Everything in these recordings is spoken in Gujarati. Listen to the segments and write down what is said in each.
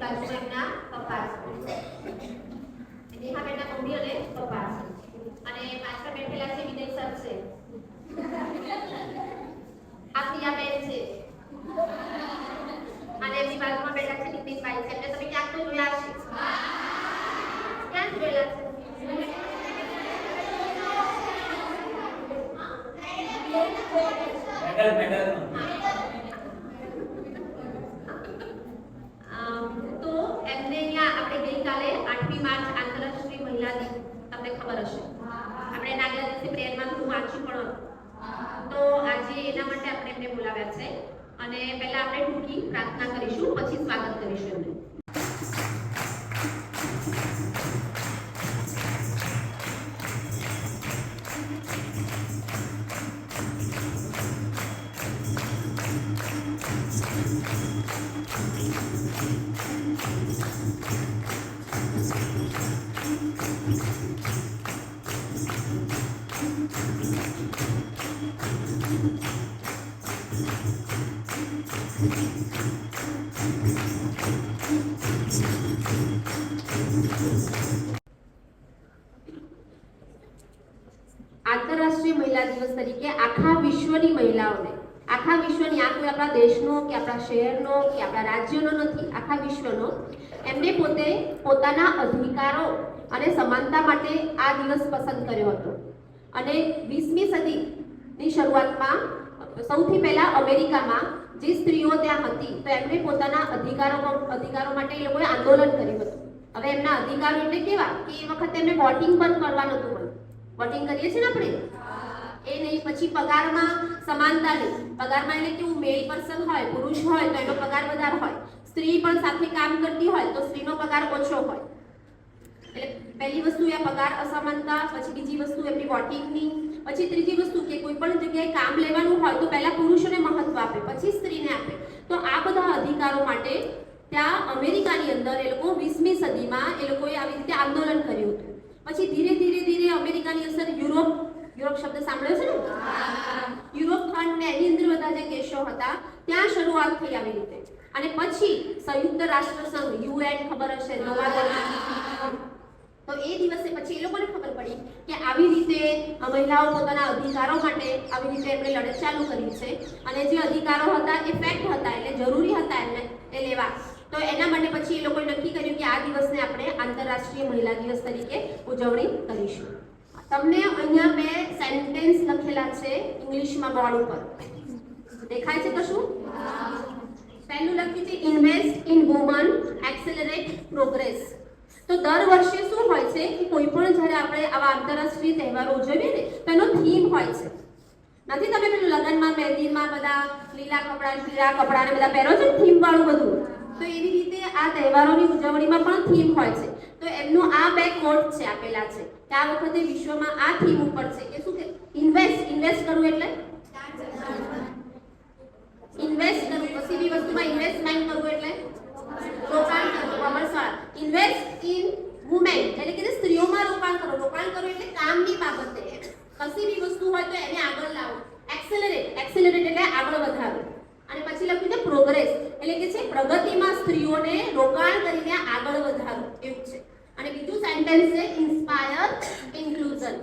બાજુમાં એમના પપ્પા છે. નેહાબેનના મમ્મી અને પપ્પા છે. અને પાછળ બેઠેલા છે વિનય સર છે. આ પ્રિયાબેન છે. અને એમની બાજુમાં બેઠા છે નીતિનભાઈ છે. એમને તમે ક્યાંક તો જોયા હશે. ક્યાં જોયેલા છે? તો એમને અહીંયા આપણે ગઈકાલે 8મી માર્ચ આંતરરાષ્ટ્રીય મહિલા દિવસ તમને ખબર હશે. આપણે આગલા દિવસે પ્રેયરમાં થોડું વાંચ્યું પણ હતું. તો આજે એના માટે આપણે એમને બોલાવ્યા છે અને પહેલા આપણે ટૂંકી પ્રાર્થના કરીશું, પછી સ્વાગત કરીશું એમને. આંતરરાષ્ટ્રીય મહિલા દિવસ તરીકે આખા વિશ્વની મહિલાઓને, આખા વિશ્વની, આ કોઈ આપણા દેશનો કે આપણા શહેરનો કે આપણા રાજ્યનો નથી, આખા વિશ્વનો, એમને પોતે પોતાના અધિકારો અને સમાનતા માટે આ દિવસ પસંદ કર્યો હતો. અને 20મી સદીની શરૂઆતમાં સૌથી પહેલા અમેરિકામાં જે સ્ત્રીઓ ત્યાં હતી તો એમણે પોતાના અધિકારો માટે એ લોકોએ આંદોલન કર્યું હતું. હવે એમના અધિકારો એટલે કેવા કે એ વખતે એમને વોટિંગ પણ કરવા નહોતું મળ્યું. વોટિંગ કરીએ છીએ ને આપણે, એ નહીં. પછી પગારમાં સમાનતા નહીં. પગારમાં એટલે કેવું, મેલ પર્સન હોય, પુરુષ હોય તો એનો પગાર વધારે હોય, સ્ત્રી પણ સાથે કામ કરતી હોય તો સ્ત્રીનો પગાર ઓછો હોય. એટલે પહેલી વસ્તુ એ પગાર અસમાનતા, પછી બીજી વસ્તુ એમની વોટિંગની, પછી ત્રીજી વસ્તુ કે કોઈ પણ જગ્યાએ કામ લેવાનું હોય તો પહેલા પુરુષોને મહત્વ આપે, પછી સ્ત્રીને આપે. તો આ બધા અધિકારો માટે ત્યાં અમેરિકાની અંદર એ લોકો 20મી સદીમાં એ લોકોએ આવી રીતે આંદોલન કર્યું હતું. પછી ધીરે ધીરે અમેરિકાની અસર યુરોપ શબ્દ સાંભળ્યો છે ને? યુરોપ ખંડ ને એની અંદર બધા જે દેશો હતા ત્યાં શરૂઆત થઈ આવી રીતે. અને પછી સંયુક્ત રાષ્ટ્ર સંઘ, UN ખબર હશે, તો એ દિવસે પછી એ લોકોને ખબર પડી કે આવી રીતે મહિલાઓ પોતાના અધિકારો માટે આવી રીતે એમણે લડત ચાલુ કરી છે. અને જે અધિકારો હતા એ ફેક્ટ હતા, એટલે જરૂરી હતા એમને એ લેવા. તો એના માટે પછી એ લોકોએ નક્કી કર્યું કે આ દિવસને આપણે આંતરરાષ્ટ્રીય મહિલા દિવસ તરીકે ઉજવણી કરીશું. તમને અહીંયા બે સેન્ટેન્સ લખેલા છે ઇંગ્લિશમાં બોર્ડ ઉપર. દેખાય છે કશું? પહેલું લખ્યું છે ઇન્વેસ્ટ ઇન વુમન એક્સેલરેટ પ્રોગ્રેસ. તો દર વર્ષે શું હોય છે કે કોઈ પણ જ્યારે આપણે આવા આંતરરાષ્ટ્રીય તહેવારો ઉજવીએ ને તો એનો થીમ હોય છે. નથી તમે પેલું લગ્નમાં મહેંદીમાં બધા લીલા કપડાં, પીળા કપડાં ને બધા પહેરો છો ને, થીમ વાળું બધું. તો એવી રીતે આ તહેવારોની ઉજવણીમાં પણ થીમ હોય છે. તો એમનું આ બે કોટ છે આપેલા છે કે આ વખતે વિશ્વમાં આ થીમ ઉપર છે કે શું કે ઇન્વેસ્ટ કરવું, એટલે ઇન્વેસ્ટ કરવું. કશી બી વસ્તુમાં ઇન્વેસ્ટમેન્ટ કરવું એટલે રોકાણ કરવું. કોમર્સવાળા ઇન્વેસ્ટ ઇન વુમેન એટલે કે સ્ત્રીઓમાં રોકાણ કરો. રોકાણ કરો એટલે કામની બાબતે કશી બી વસ્તુ હોય તો એને આગળ લાવો. એક્સેલરેટ એટલે આગળ વધારો. અને પછી લખ્યું છે પ્રોગ્રેસ એટલે કે છે પ્રગતિમાં સ્ત્રીઓને રોકાણ કરીને આગળ વધારો, એવું છે. અને બીજું સેન્ટેન્સ છે ઇન્સ્પાયર ઇન્ક્લુઝન.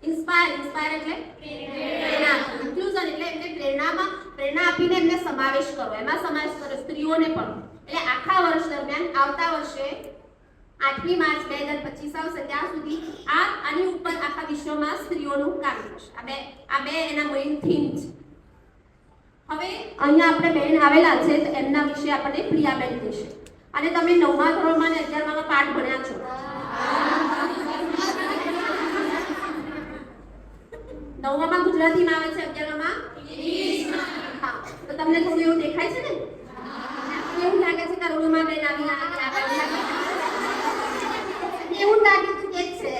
ઇન્સ્પાયર એટલે પ્રેરણા, ઇન્ક્લુઝન એટલે એમને પ્રેરણા આપીને એમને સમાવેશ કરો. એમાં સમાવેશ કરો સ્ત્રીઓને પણ. એટલે આખા વર્ષ દરમિયાન આવતા વર્ષે 8મી માર્ચ 2025 આવશે ત્યાં સુધી આની ઉપર આખા વિશ્વમાં સ્ત્રીઓનું કામ થશે. આ બે એના મેઇન થીમ છે. હવે અહીંયા આપણે બેન આવેલા છે તો એમના વિશે આપણને પ્રિયાબેન કહેશે. અને તમે 9મા ધોરણમાં અને 11મામાં પાઠ ભણ્યા છો. 9મામાં ગુજરાતીમાં આવે છે, 11મામાં ઇંગ્લિશમાં. હા, તો તમને થોડું એવું દેખાય છે ને? એવું લાગે છે કે રૂમમાં બેન આવી એવું લાગે છે કે છે.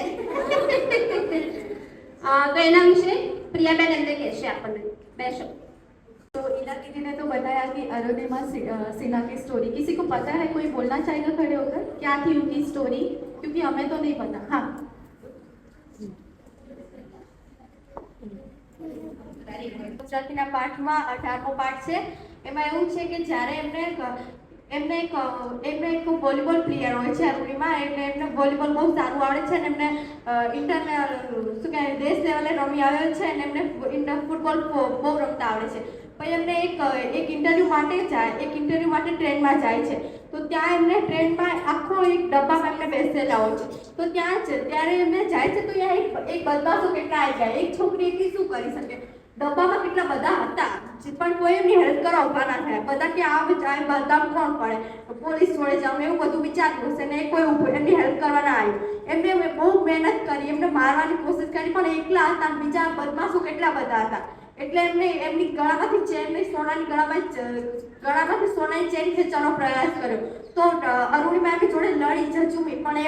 તો એના વિશે प्रियाबेन एमने कैसे आपने बेशक। तो इला दीदी ने तो बताया कि अरुणिमा सिन्हा की स्टोरी, किसी को पता है, कोई बोलना चाहेगा खड़े होकर क्या थी उनकी स्टोरी, क्योंकि हमें तो नहीं पता। हाँ, ગુજરાતીના પાઠમાં 18મો પાઠ છે, એમાં એવું છે કે જ્યારે એમને એમને એક વોલીબોલ પ્લેયર હોય છે અરુણિમા, એટલે એમને વોલીબોલ બહુ સારું આવડે છે અને એમને ઇન્ટરનેશનલ શું કહેવાય દેશ લેવલે રમી આવ્યો છે અને એમને ફૂટબોલ બહુ રમતા આવડે છે. પછી એમને એક ઇન્ટરવ્યૂ માટે ટ્રેનમાં જાય છે. તો ત્યાં એમને ટ્રેનમાં આખો એક ડબ્બામાં એમને બેસેલા હોય છે. તો ત્યારે એમને જાય છે તો ત્યાં એક બદમાશો કેટલા આવી ગયા. એક છોકરી એકલી શું કરી શકે, ડબ્બામાં કેટલા બધા હતા પણ કોઈ એમની હેલ્પ કરવા ઊભા ના થયા. બધા કે આ બદામ કોણ પડે, પોલીસ જોડે જાવ એવું બધું વિચાર્યું હશે ને કોઈ એમની હેલ્પ કરવા ના આવ્યું. એમને બહુ મહેનત કરી, એમને મારવાની કોશિશ કરી પણ એકલા હતા. બીજા બદમાશો કેટલા બધા હતા એટલે એમની ગળામાંથી સોનાની ચેન ખેંચવાનો પ્રયાસ કર્યો. તો અરુણિમા એમની જોડે લડી ઝઝુમી પણ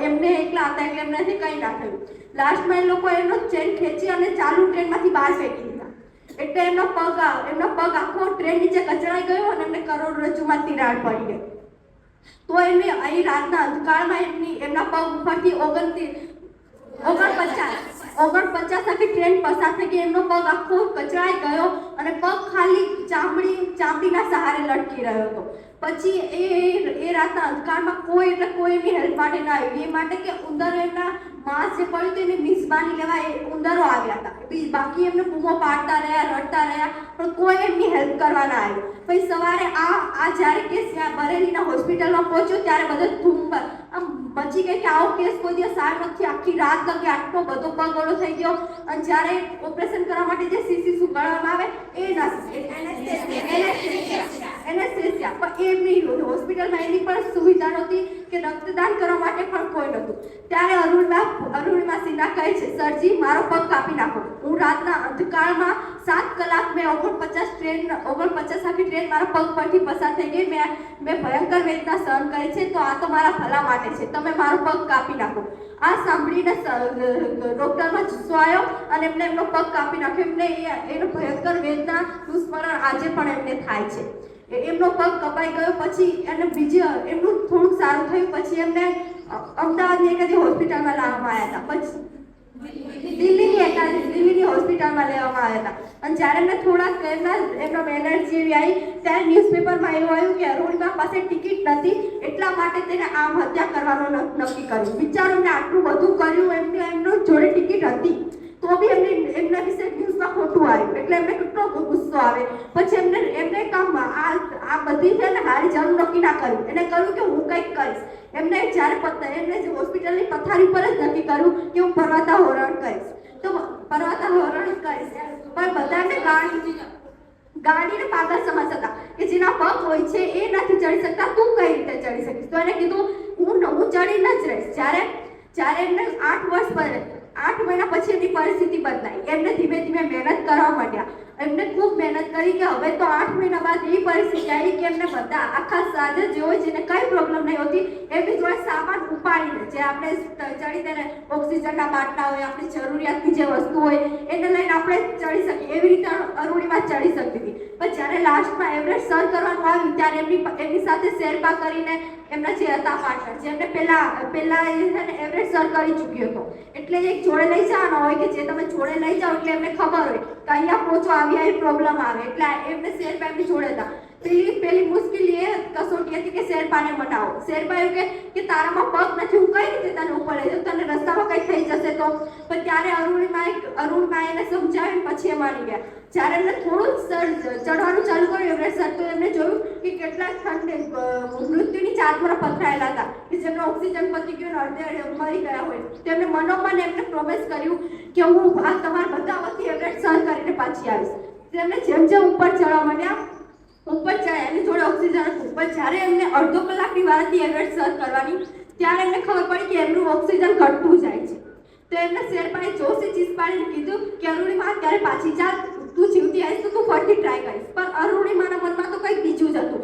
એમને એકલા હતા એટલે એમનાથી કંઈ ના થયું. લાસ્ટમાં એ લોકો એમનો ચેન ખેંચી અને ચાલુ ટ્રેનમાંથી બહાર ફેંકી દીધા. એટલે એમનો પગ આખો ટ્રેન નીચે કચડાઈ ગયો અને એમને કરોડરજ્જુમાં તિરાડ પડી ગઈ. તો એમને અહીં રાતના અંધકારમાં એમના પગ ઉપરથી 49 આખી ટ્રેન પસાર થઈ ગઈ. એમનો પગ આખો કચડાઈ ગયો અને પગ ખાલી ચામડીના સહારે લટકી રહ્યો હતો. પછી એ રાતના અંધકારમાં કોઈ એમની હેલ્પ માટે ના આવ્યું. એ માટે કે ઉંદરો એમના માંસ જે પડ્યું હતું એની મિસબાની લેવા ઉંદરો આવ્યા હતા. બાકી એમને બૂમો પાડતા રહ્યા, રડતા રહ્યા પણ કોઈ એમની હેલ્પ કરવા ના આવ્યું. પછી સવારે આ જ્યારે કેસ બરેલીના હોસ્પિટલમાં પહોંચ્યો ત્યારે બધા ધૂમ આમ બચી ગઈ કે આવો કેસ કોઈ દિવસ આવ્યો નથી. આખી રાત લગી આટલો બધો પગ ઓલો થઈ ગયો અને જ્યારે ઓપરેશન કરવા માટે જે સીસી સુગાડવામાં આવે એ એનેસ્થેસિયા પણ એમની હોસ્પિટલમાં એની પણ સુવિધા નહોતી કે રક્તદાન કરવા માટે પણ કોઈ નહોતું. ત્યારે અરુણિમા સિન્હા કહે છે, સરજી મારો પગ કાપી નાખો. હું રાતના અંધકારમાં 7 કલાક મેં 49 આખી ટ્રેન મારા પગ પરથી પસાર થઈ ગઈ. મેં ભયંકર વેદના સહન કરી છે તો આ તો મારા ભલા માટે છે. તમે મારો પગ કાપી નાખો. આ સાંભળીને ડોક્ટરમાં જુસ્સો આવ્યો અને એમનો પગ કાપી નાખ્યો. એનો ભયંકર વેદનાનું સ્મરણ આજે પણ એમને થાય છે. એમનો પગ કપાઈ ગયો પછી એમનું થોડુંક સારું થયું. પછી એમને અમદાવાદની એકાદી હોસ્પિટલમાં લાવવામાં આવ્યા હતા. પછી દિલ્હીની હોસ્પિટલમાં લેવામાં આવ્યા હતા. અને જ્યારે એમને થોડાક એમનો એનર્જી એવી આવી ત્યારે ન્યૂઝપેપરમાં એવું આવ્યું કે અરુણિમા પાસે ટિકિટ નથી એટલા માટે તેને આત્મહત્યા કરવાનું નક્કી કર્યું. વિચારો એમને આટલું બધું કર્યું, એમનો જોડે ટિકિટ હતી તો બી એમના વિશે ન્યૂઝમાં ખોટું આવ્યું એટલે એમને કેટલો ગુસ્સો આવે. પછી એમને કામ આ બધી છે ને હારી જવાનું નક્કી ના કર્યું. એને કહ્યું કે હું કંઈક કરીશ. એમને હોસ્પિટલની પથારી પર જ નક્કી કર્યું કે હું પર્વતારોહણ કરીશ. તો પર્વતારોહણ કરીશ પણ બધાને ગાડીને પાગલ સમજતા કે જેના પગ હોય છે એ નથી ચડી શકતા, તું કઈ રીતે ચડી શકીશ? તો એને કીધું હું ચડીને જ રહીશ. જ્યારે એમને 8 મહિના પછી એની પરિસ્થિતિ બદલાઈ. એમને ધીમે ધીમે મહેનત કરવા માંડ્યા. એમને ખૂબ મહેનત કરી કે હવે તો 8 મહિના બાદ એવી પરિસ્થિતિ આવી કે એમને બધા આખા સાજા જે હોય જેને કઈ પ્રોબ્લેમ નહીં હોતી એમની જોડે સામાન ઉપાડીને જે આપણે ચડી ત્યારે ઓક્સિજનના બાટલા હોય, આપણી જરૂરિયાતની જે વસ્તુ હોય એને લઈને આપણે ચડી શકીએ. એવી રીતે અરુણિમા ચડી શકતી હતી. પણ જ્યારે લાસ્ટમાં એવરેસ્ટ સર કરવાનું આવ્યું ત્યારે એમની સાથે શેરપા કરીને એમના જે હતા પાર્ટનર જેમને પહેલા એવરેસ્ટ સર કરી ચૂક્યો હતો એટલે એક જોડે લઈ જવાનો હોય કે જે તમે જોડે લઈ જાઓ એટલે એમને ખબર હોય કે અહીંયા પહોંચો આવી પ્રોબ્લેમ આવે એટલે એમને શેરપા એમની જોડે હતા. પેલી મુશ્કેલી એ કસોટી હતી કે શેરપાને મનાવો. શેરપા એવું કે તારામાં પગ નથી, હું કઈ રીતે તને ઉપર લઈ જાઉં, તને રસ્તામાં કઈ થઈ જશે તો. પણ ત્યારે અરુણિમા એને સમજાવીને પછી એ માની ગયા. જ્યારે એમને થોડું ચડવાનું ચાલુ કર્યું એવરેસ્ટ સર તો એમને જોયું કે કેટલાક મૃત્યુની ચાર તરફ પથરાયેલા હતા કે જેમનો ઓક્સિજન પતી ગયો અડધે મરી ગયા હોય. તો એમને મનોમન એમને પ્રોમિસ કર્યું કે હું આ તમારા બધા વતી એવરેસ્ટ સર કરીને પાછી આવીશ. તેમને જેમ ઉપર ચડવા માંડ્યા ઉપર ચડ્યા એની જોડે ઓક્સિજન હતું. પણ જ્યારે એમને અડધો કલાકની વાર હતી એવરેસ્ટ સર કરવાની ત્યારે એમને ખબર પડી કે એમનું ઓક્સિજન ઘટતું જાય છે. તો એમને શેરપાએ જોશી ચીસ પાડીને કીધું કે અરુણિમા અત્યારે પાછી ચાલ, તું જીવતી આવીશ તો તું ફરીથી ટ્રાય કરીશ. પણ અરુણિમાના મનમાં તો કંઈક બીજું જ હતું.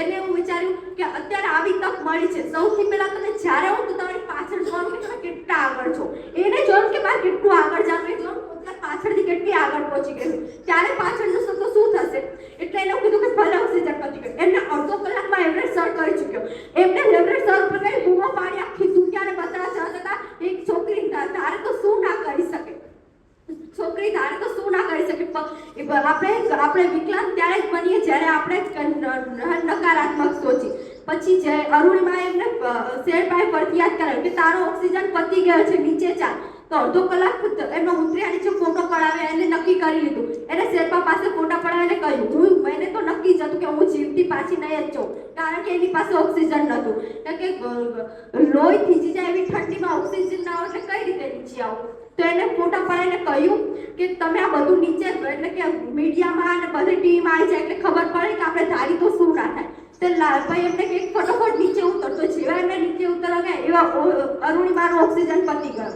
એને એવું વિચાર્યું કે અત્યારે આવી તક મળી છે, સૌથી પહેલા તમે જ્યારે હું તો તમારી પાછળ જોવાનું કે તમે કેટલા આગળ છો. એને જોયું કે મારે કેટલું આગળ જવાનું, એ જોયું પાછળથી કેટલી આગળ પહોંચી ગઈ ત્યારે પાછળ જશો તો શું થશે. એટલે એને કીધું કે ભલે ઓક્સિજન પતી ગયું. એમને અડધો કલાકમાં એવરેસ્ટ સર કરી ચૂક્યો. એમને એવરેસ્ટ સર પર કઈ બૂમો પાડી આખી દુનિયાને બતાવવા જતા એક છોકરી ધારે તો શું ના કરી શકે. આપણે વિકલાંગ ત્યારે જ બનીએ જ્યારે આપણે નકારાત્મક સોચ પછી જે અરુણિમાએ એમને શેરભાઈ પરથી યાદ કરાવ્યું કે તારો ઓક્સિજન પતી ગયો છે, નીચે ચાલ. તો અડધો કલાક એમનો ઉતર્યા નીચે ફોટો પડાવ્યા, એને નક્કી કરી લીધું. એને શેરપા પાસે ફોટા પડાવીને કહ્યું, મેને તો નક્કી જ હતું કે હું જીવતી પાછી નહીં જ છું, કારણ કે એની પાસે ઓક્સિજન નહોતું. કે લોહી થીજી જાય એવી ઠંડીમાં ઓક્સિજન ના હોય એટલે કઈ રીતે નીચે આવું. તો એને ફોટા પડાવીને કહ્યું કે તમે આ બધું નીચે એટલે કે મીડિયામાં અને બધી ટીવીમાં આવી જાય એટલે ખબર પડે કે આપણે ધારી તો શું ના થાય. તો લાલભાઈ એમને કે ફટોફટ નીચે ઉતરતો, જેવા એમને નીચે ઉતરવા ગયા એવા અરુણિમાનો ઓક્સિજન પતી ગયો.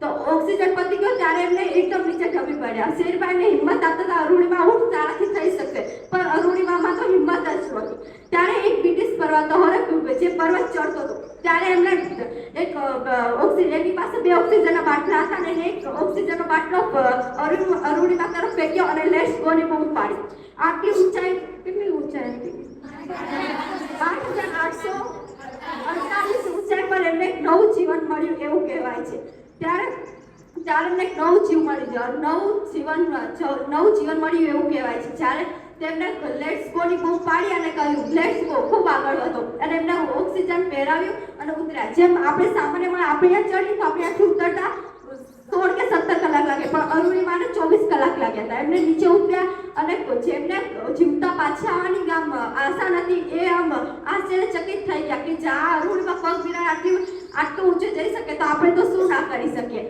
તો ઓક્સિજન પતી ગયો ત્યારે એમને એકદમ નીચે ઢબી પડ્યા. શેરભાઈને હિંમત આપતા અરુણિમા હું તારાથી થઈ શકશે, પણ અરુણિમામાં તો હિંમત જ નહોતી. ત્યારે એક બ્રિટિશ પર્વતારોહક જે પર્વત ચડતો હતો ત્યારે એમને એક એની પાસે 2 ઓક્સિજનના બાટલા હતા અને એક ઓક્સિજનનો બાટલો અરુણિમા તરફ ફેંક્યો અને લેટ્સ ગો ની બૂમ પાડી. આટલી ઊંચાઈ, કેટલી ઊંચાઈ હતી? 8,848 ઊંચાઈ પર એમને એક નવું જીવન મળ્યું એવું કહેવાય છે. ત્યારે એમને એક નવું જીવ મળી ગયો, નવું જીવન મળ્યું એવું કહેવાય છે. જ્યારે તેમને લેટ્સ ગો ની બૂમ પાડી અને કહ્યું લેટ્સ ગો, ખૂબ આગળ હતો અને એમને ઓક્સિજન પહેરાવ્યું અને ઉતર્યા. જેમ આપણે સામાન્યમાં આપણે અહીંયા ચડીએ તો આપણે અહીંયાથી ઉતરતા 16 કે 17 કલાક લાગે, પણ અરુણિમાને 24 કલાક લાગ્યા હતા. એમને નીચે ઉતર્યા અને જેમને જીવતા પાછા આવવાની ગામ આશા નથી એ આમ આશ્ચર્યચકિત થઈ ગયા કે જ્યાં અરુણિમા પગ વિના આટલું ઊંચે જઈ શકે તો આપણે તો શું ના કરી શકીએ.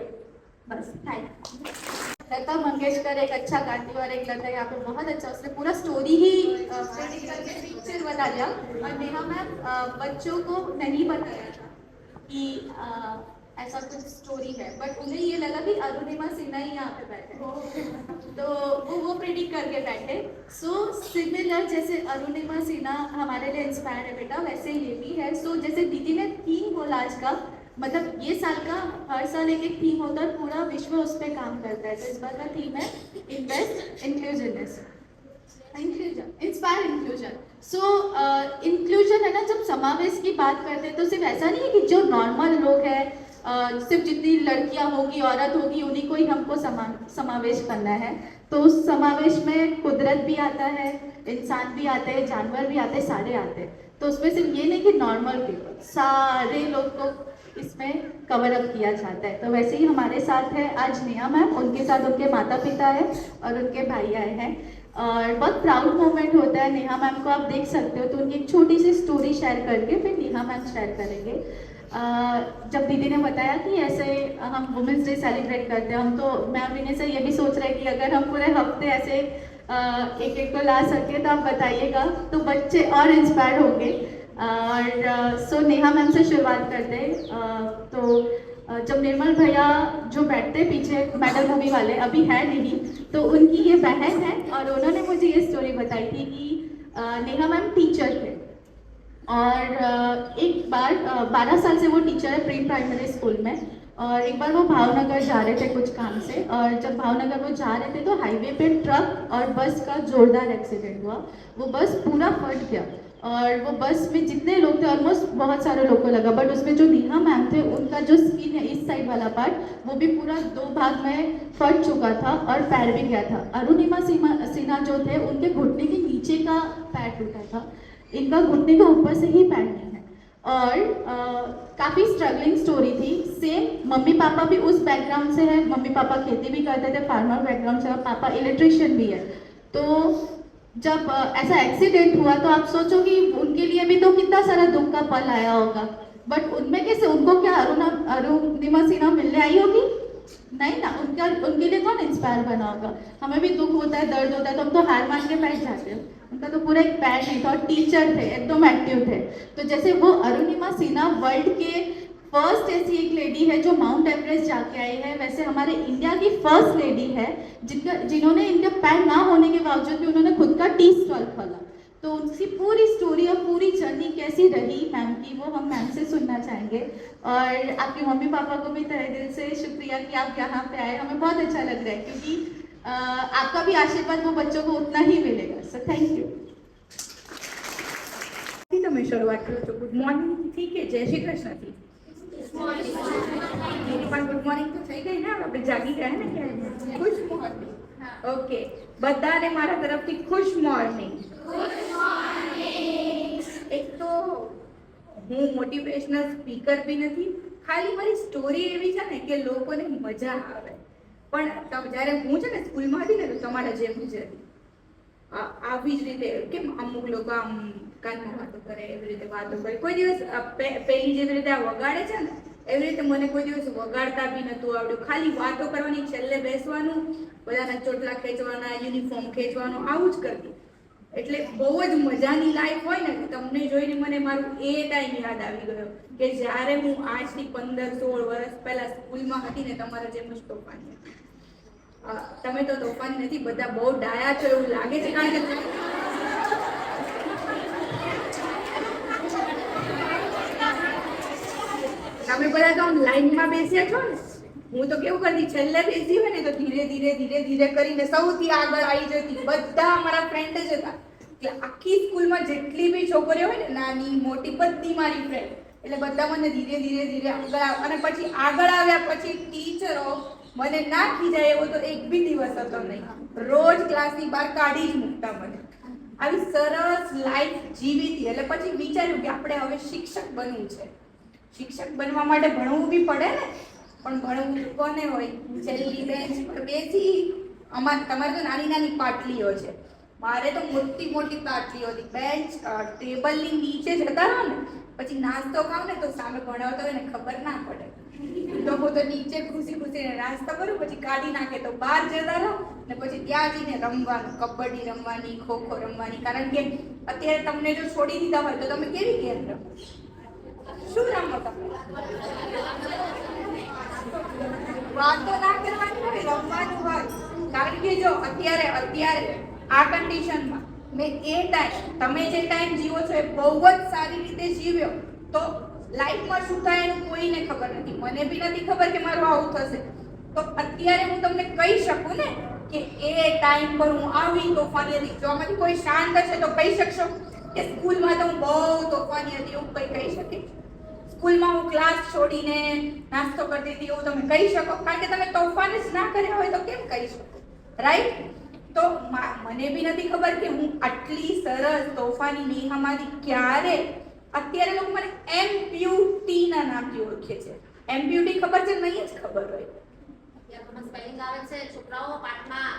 बस लता मंगेशकर एक अच्छा गाती और एक लता यहाँ पे बहुत अच्छा, उसने पूरा स्टोरी ही प्रेडिक्ट करके पिक्चर बता दिया. और नेहा मैम बच्चों को नहीं बताया था कि ऐसा कुछ स्टोरी है, बट उन्हें ये लगा कि अरुणिमा सिन्हा ही यहाँ पे बैठे तो वो प्रेडिक्ट करके बैठे. सो सिमिलर जैसे अरुणिमा सिन्हा हमारे लिए इंस्पायर्ड है बेटा, वैसे ये भी है. सो जैसे दीदी ने थीम बोला आज का, मतलब ये साल का हर साल एक थीम होता है, पूरा विश्व उस पर काम करता है. तो इस बार का थीम है इन्वेस्ट इंक्लूजननेस, इंक्लूजन, इंस्पायर इंक्लूजन. सो इंक्लूजन है ना, जब समावेश की बात करते हैं तो सिर्फ ऐसा नहीं है कि जो नॉर्मल लोग हैं, सिर्फ जितनी लड़कियां होगी, औरत होगी, उन्हीं को ही हमको समावेश करना है. तो उस समावेश में कुदरत भी आता है, इंसान भी आते हैं, जानवर भी आते हैं, सारे आते हैं. तो उसमें सिर्फ ये नहीं कि नॉर्मल पीपल, सारे लोग को इसमें कवर अप किया जाता है. तो वैसे ही हमारे साथ है आज नेहा मैम, उनके साथ उनके माता पिता है और उनके भाई आए हैं. और बहुत प्राउड मोमेंट होता है. नेहा मैम को आप देख सकते हो, तो उनकी एक छोटी सी स्टोरी शेयर करके फिर नेहा मैम शेयर करेंगे. जब दीदी ने बताया कि ऐसे हम वुमेंस डे सेलिब्रेट करते हैं, हम तो मैं और विनय सर ये भी सोच रहे हैं कि अगर हम पूरे हफ्ते ऐसे एक को ला सके तो आप बताइएगा, तो बच्चे और इंस्पायर होंगे. और सो नेहा मैम से शुरुआत करते हैं. तो जब निर्मल भैया जो बैठते पीछे मेडल मूवी वाले अभी है नहीं, तो उनकी ये बहन है और उन्होंने मुझे ये स्टोरी बताई थी कि नेहा मैम टीचर थे और एक बार 12 साल से वो टीचर है प्री प्राइमरी स्कूल में. और एक बार वो भावनगर जा रहे थे कुछ काम से, और जब भावनगर वो जा रहे थे तो हाईवे पे ट्रक और बस का जोरदार एक्सीडेंट हुआ. वो बस पूरा फट गया और वो बस में जितने लोग थे ऑलमोस्ट बहुत सारे लोग को लगा, बट उसमें जो नेहा मैम थे उनका जो स्किन है इस साइड वाला पार्ट वो भी पूरा 2 भाग में फट चुका था और पैर भी गया था. अरुणिमा सिन्हा जो थे उनके घुटने के नीचे का पैर टूटा था, इनका घुटने के ऊपर से ही पैर नहीं है. और काफ़ी स्ट्रगलिंग स्टोरी थी. सेम मम्मी पापा भी उस बैकग्राउंड से है, मम्मी पापा खेती भी करते थे, फार्मर बैकग्राउंड से, और पापा इलेक्ट्रिशियन भी है. तो जब ऐसा एक्सीडेंट हुआ तो आप सोचो कि उनके लिए भी तो कितना सारा दुख का पल आया होगा, बट उनमें कैसे, उनको क्या अरुणिमा सिन्हा मिलने आई होगी? नहीं ना. उनके लिए कौन इंस्पायर बना होगा? हमें भी दुख होता है, दर्द होता है, तो हम तो हार मान के बैठ जाते हैं. उनका तो पूरा एक पैर नहीं था और टीचर थे, एकदम एक्टिव थे. तो जैसे वो अरुणिमा सिन्हा वर्ल्ड के फर्स्ट ऐसी एक लेडी है जो माउंट एवरेस्ट जाके आई है, वैसे हमारे इंडिया की फर्स्ट लेडी है जिन्होंने इनके पैर ना होने के बावजूद भी उन्होंने खुद का टी स्टॉल खोला. तो उनकी पूरी स्टोरी और पूरी जर्नी कैसी रही मैम की, वो हम मैम से सुनना चाहेंगे. और आपके मम्मी पापा को भी तहे दिल से शुक्रिया कि आप यहाँ पे आए, हमें बहुत अच्छा लग रहा है क्योंकि आपका भी आशीर्वाद वो बच्चों को उतना ही मिलेगा. So thank you. તમે શરૂઆત કરો છો. ગુડ મોર્નિંગ થી કે જય શ્રી કૃષ્ણ થી? પણ ગુડ મોર્નિંગ તો થઈ ગઈ ને, આપણે જાગી ગયા ને કે ખુશ મોર્નિંગ. ઓકે, બધાને મારા તરફથી ખુશ મોર્નિંગ. એક તો હું મોટિવેશનલ સ્પીકર બી નથી, ખાલી મારી સ્ટોરી એવી છે ને કે લોકોને મજા આવે. પણ જ્યારે હું છે ને સ્કૂલમાં હતી ને તો તમારા જેમ જ હતી. આવી જ રીતે કેમ અમુક લોકો આમ કાનમાં વાતો કરે એવી રીતે વાતો કરે. કોઈ દિવસ પેલી જેવી રીતે આ વગાડે છે ને એવી રીતે મને કોઈ દિવસ વગાડતા બી નતું આવડ્યું. ખાલી વાતો કરવાની, છેલ્લે બેસવાનું, બધાના ચોટલા ખેંચવાના, યુનિફોર્મ ખેંચવાનું, આવું જ કરતી. એટલે બહુ જ મજાની લાઈફ હોય ને. તમને જોઈને મને મારું એ ટાઈમ યાદ આવી ગયો કે જ્યારે હું આજથી 15-16 વર્ષ પહેલા સ્કૂલમાં હતી ને તમારા જેમ જ તોફાની હતી. તમે તો તોફાની નથી, બધા બહુ ડાયા છો એવું લાગે છે, કારણ કે તમે બધા તો આમ લાઈનમાં બેસ્યા છો ને. હું તો કેવું કરતી, છેલ્લે બેસી હોય ને તો ધીરે ધીરે ધીરે ધીરે કરીને સૌથી આગળ આવી જતી. બધા અમારા ફ્રેન્ડ જ હતા. એટલે આખી સ્કૂલમાં જેટલી બી છોકરીઓ હોય ને, નાની મોટી, બધી મારી ફ્રેન્ડ. એટલે બધા મને ધીરે ધીરે ધીરે આગળ અને પછી આગળ આવ્યા પછી ટીચરો મને ના ખીજાય એવો તો એક બી દિવસ હતો નહીં. રોજ ક્લાસની બહાર કાઢી જ મૂકતા મને. આવી સરસ લાઈફ જીવી હતી. એટલે પછી વિચાર્યું કે આપણે હવે શિક્ષક બનવું છે. શિક્ષક બનવા માટે ભણવું બી પડે ને. પણ ભણવું કોને હોય? છેલ્લી બેન્ચ પર બેસી. તમારે તો નાની નાની પાટલીઓ છે, મારે તો મોટી મોટી પાટલીઓ હતી. બેન્ચ ટેબલની નીચે જતા રહો ને, પછી નાસ્તો ખાવ ને તો સામે ભણાવતો હોય ને ખબર ના પડે. તો હું તો નીચે ખુશી ખુશીને નાસ્તો કરું, પછી કાઢી નાખે તો બહાર જતા રહો ને પછી ત્યાં જઈને રમવાનું, કબડ્ડી રમવાની, ખોખો રમવાની. કારણ કે અત્યારે તમને જો છોડી દીધા હોય તો તમે કેવી ગેમ રમો? શું રમો તમે? વાતો ના કરવાની હોય, રમવાનું હોય. કારણ કે જો અત્યારે આ કન્ડિશનમાં મેં એ ટાઈમ, તમે જે ટાઈમ જીવો છો એ બહુ જ સારી રીતે જીવ્યો. તો લાઈફમાં શું થાય એનું કોઈને ખબર નથી. મને બી નથી ખબર કે મારું આવું થશે. તો અત્યારે હું તમને કહી શકું ને કે એ ટાઈમ પર હું આવી તોફાની હતી. જો આમાંથી કોઈ શાંત હશે તો કહી શકશો કે સ્કૂલમાં તો હું બહુ તોફાની હતી, એવું કંઈ કહી શકે? સ્કૂલમાં હું ક્લાસ છોડીને નાસ્તો કરતી હતી એવું તમે કહી શકો? કારણ કે તમે તોફાન જ ના કર્યા હોય તો કેમ કહી શકો? રાઈટ? તો મને બી નથી ખબર કે હું આટલી સરસ તોફાની નેહામાંથી ક્યારે. અત્યારે લોકો મને એમપ્યુટી ના નામથી ઓળખે છે. એમપ્યુટી ખબર છે? નહીં જ ખબર હોય. સ્પેલિંગ આવે છે છોકરાઓ પાઠમાં.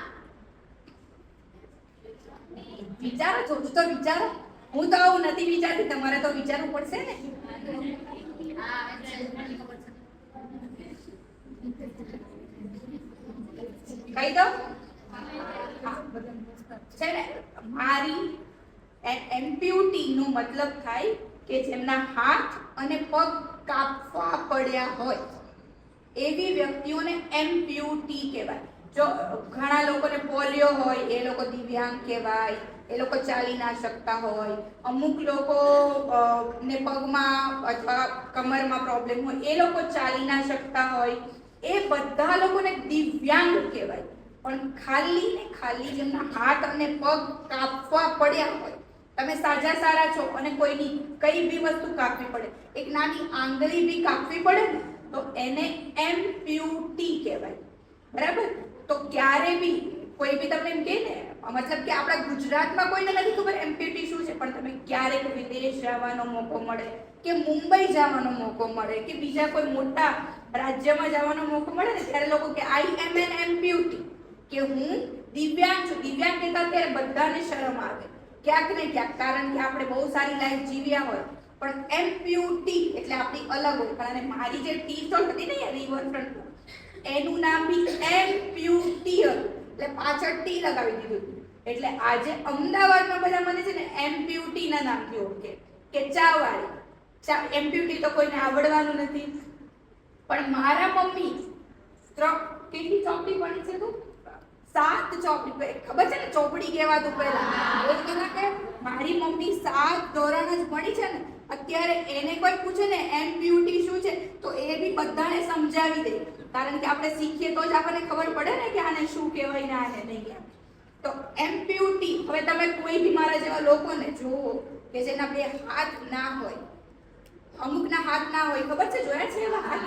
વિચારો છો તો વિચારો. હું તો આવું નથી વિચારતી, તમારે તો વિચારવું પડશે ને. કહી દો છે ને. મારી એમ્પ્યુટી નો મતલબ થાય કે જેમના હાથ અને પગ કાપવા પડ્યા હોય એવી વ્યક્તિઓને એમ્પ્યુટી કહેવાય. જો ઘણા લોકોને પોલિયો હોય એ લોકો દિવ્યાંગ કહેવાય, એ લોકો ચાલી ના શકતા હોય. અમુક લોકો ને પગમાં અથવા કમરમાં પ્રોબ્લેમ હોય, એ લોકો ચાલી ના શકતા હોય. એ બધા લોકોને દિવ્યાંગ કહેવાય. પણ ખાલી ને ખાલી જેમના હાથ અને પગ કાપવા પડ્યા હોય, તમે સાજા સારા છો અને કોઈની કઈ બી વસ્તુ કાપવી પડે, એક નાની આંગળી બી કાપવી પડે ને તો એને એમ્પ્યુટી કહેવાય. બરાબર? તો ક્યારે બી કોઈ બી તમને એમ કહે ને, મતલબ કે આપણા ગુજરાતમાં કોઈને નથી ખબર એમ્પ્યુટી શું છે, પણ તમે ક્યારેક વિદેશ જવાનો મોકો મળે કે મુંબઈ જવાનો મોકો મળે કે બીજા કોઈ મોટા રાજ્યમાં જવાનો મોકો મળે ને ત્યારે લોકો કે આઈ એમ એન એમ્પ્યુટી, કે હું દિવ્યાંગ છું. દિવ્યાંગ કહેતા ત્યારે બધાને શરમ આવે ક્યાંક ને ક્યાંક, કારણ કે આપણે બહુ સારી લાઈફ જીવ્યા હોય. પણ એમ્પ્યુટી એટલે આપણી અલગ હોય. કારણ મારી જે ટી શર્ટ હતી ને રિવરફ્રન્ટ, એનું નામ બી એમ્પ્યુટી, એટલે પાછળ ટી લગાવી દીધું. એટલે આજે અમદાવાદમાં બધા મને છે ને એમ્પ્યુટી ના નામથી ઓળખે કે ચાવાળી. એમ્પ્યુટી તો કોઈને આવડવાનું નથી. પણ મારા મમ્મી કેટલી ચોપડી ભણી છે તું? 7 ચોપડી. ખબર છે ને ચોપડી કહેવાતું પહેલા. મારી મમ્મી 7 ધોરણ જ ભણી છે ને. અત્યારે એને કોઈ પૂછે ને એમ્પ્યુટી શું છે તો એ બી બધાને સમજાવી દે. કારણ કે આપણે શીખીએ તો જ આપણને ખબર પડે ને કે આને શું કહેવાય ને આને નહીં. તો એમ્પ્યુટી. હવે તમે કોઈ બી મારા જેવા લોકોને જુઓ કે જેના બે હાથ ના હોય, અમુકના હાથ ના હોય, ખબર છે? જોયા છે એવા હાથ?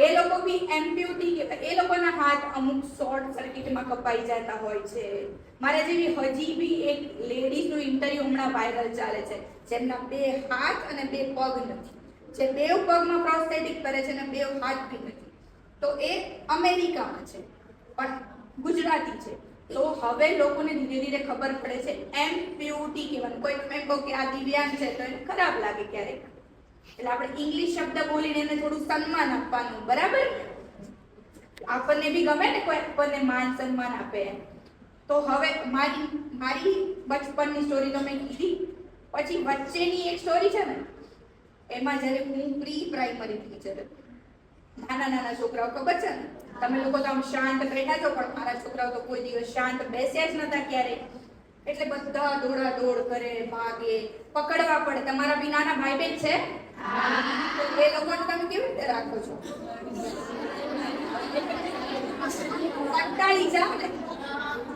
એ લોકો બી એમ્પ્યુટી કહેવાય. એ લોકોના હાથ અમુક શોર્ટ સર્કિટમાં કપાઈ જતા હોય છે. મારા જેવી હજી બી એક લેડીઝનું ઇન્ટરવ્યુ હમણાં વાયરલ ચાલે છે, જેમના 2 હાથ અને 2 પગ નથી, જે 2 પગમાં પ્રોસ્થેટિક કરે છે અને 2 હાથ બી નથી. તો એ અમેરિકામાં છે, પણ ગુજરાતી છે. તો હવે લોકોને ધીરે ધીરે ખબર પડે છે એમ્પ્યુટી કહેવાનું. કોઈ તમે કહો કે આ દિવ્યાંગ છે તો એને ખરાબ લાગે ક્યારેક, એટલે આપણે ઇંગ્લિશ શબ્દ બોલીને એને થોડું સન્માન આપવાનું, બરાબર? આપણને બી ગમે ને કોઈ આપણને માન સન્માન આપે. તો હવે મારી બચપનની સ્ટોરી તો મેં કીધી. પછી વચ્ચેની એક સ્ટોરી છે ને, એમાં જ્યારે હું પ્રી પ્રાઇમરી ટીચર હતી, નાના છોકરાઓ, ખબર છે ને, તમે લોકો તો આમ શાંત બેઠા છો, પણ મારા છોકરાઓ તો કોઈ દિવસ શાંત બેસ્યા જ નતા ક્યારેય. એટલે બધા દોડા દોડ કરે, ભાગે, પકડવા પડે. તમારા બી નાના ભાઈ બહેન છે? તો એ લોકોને તમે કેવી રીતે રાખો છો? કંટાળી જાવ ને.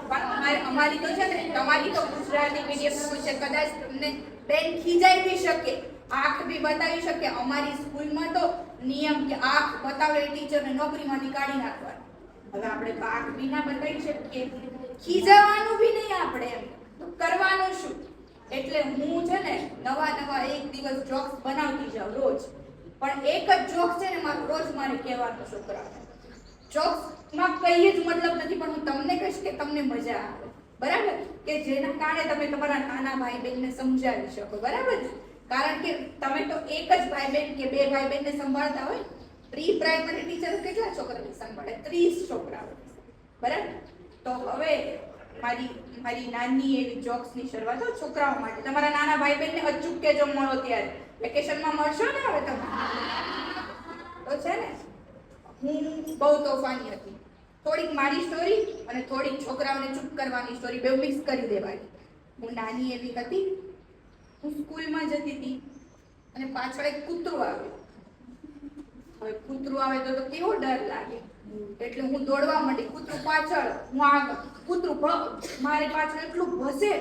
પણ અમારી તો છે ને, તમારી તો ગુજરાતી મીડિયમ સ્કૂલ છે, કદાચ તમને બેન ખીજાઈ બી શકે, આંખ બી બતાવી શકે. અમારી સ્કૂલમાં તો નિયમ કે આંખ બતાવે ટીચરને નોકરીમાંથી કાઢી નાખવાની. હવે આપણે તો આંખ બી ના બતાવી શકીએ, ખીજાવાનું બી નહીં આપણે, એમ તો કરવાનું શું? એટલે હું છે ને નવા એક દિવસ જોક્સ બનાવતી જાઉં રોજ. પણ એક જ જોક્સ છે ને મારું રોજ મારે કહેવાનો છોકરાઓને. જોક્સમાં કઈ જ મતલબ નથી, પણ હું તમને કહીશ કે તમને મજા આવે, બરાબર? કે જેના કારણે તમે તમારા નાના ભાઈ બહેનને સમજાવી શકો, બરાબર? કારણ કે તમે તો એક જ ભાઈ બહેન કે 2 ભાઈ બહેનને સંભાળતા હોય. પ્રી પ્રાઇમરી ટીચર કેટલા છોકરાઓને સંભાળે? 30 છોકરાઓ, બરાબર? તો હવે મારી નાની એવી જોક્સની શરૂઆત છોકરાઓ માટે. તમારા નાના ભાઈ બહેનને અચૂક કેજો મળો ત્યારે, વેકેશનમાં મળશો ને હવે તમે. તો છે ને, હું બહુ તોફાની હતી. થોડીક મારી સ્ટોરી અને થોડીક છોકરાઓને ચૂપ કરવાની સ્ટોરી બે મિક્સ કરી દેવાની. હું નાની એવી હતી, હું સ્કૂલમાં જતી હતી અને પાછળ એક કૂતરું આવ્યું. હવે કૂતરું આવે તો કેવો ડર લાગે, એટલે હું દોડવા માંડી. કૂતરું પાછળ, હું આગળ. કૂતરું મારી પાછળ એટલું ભસે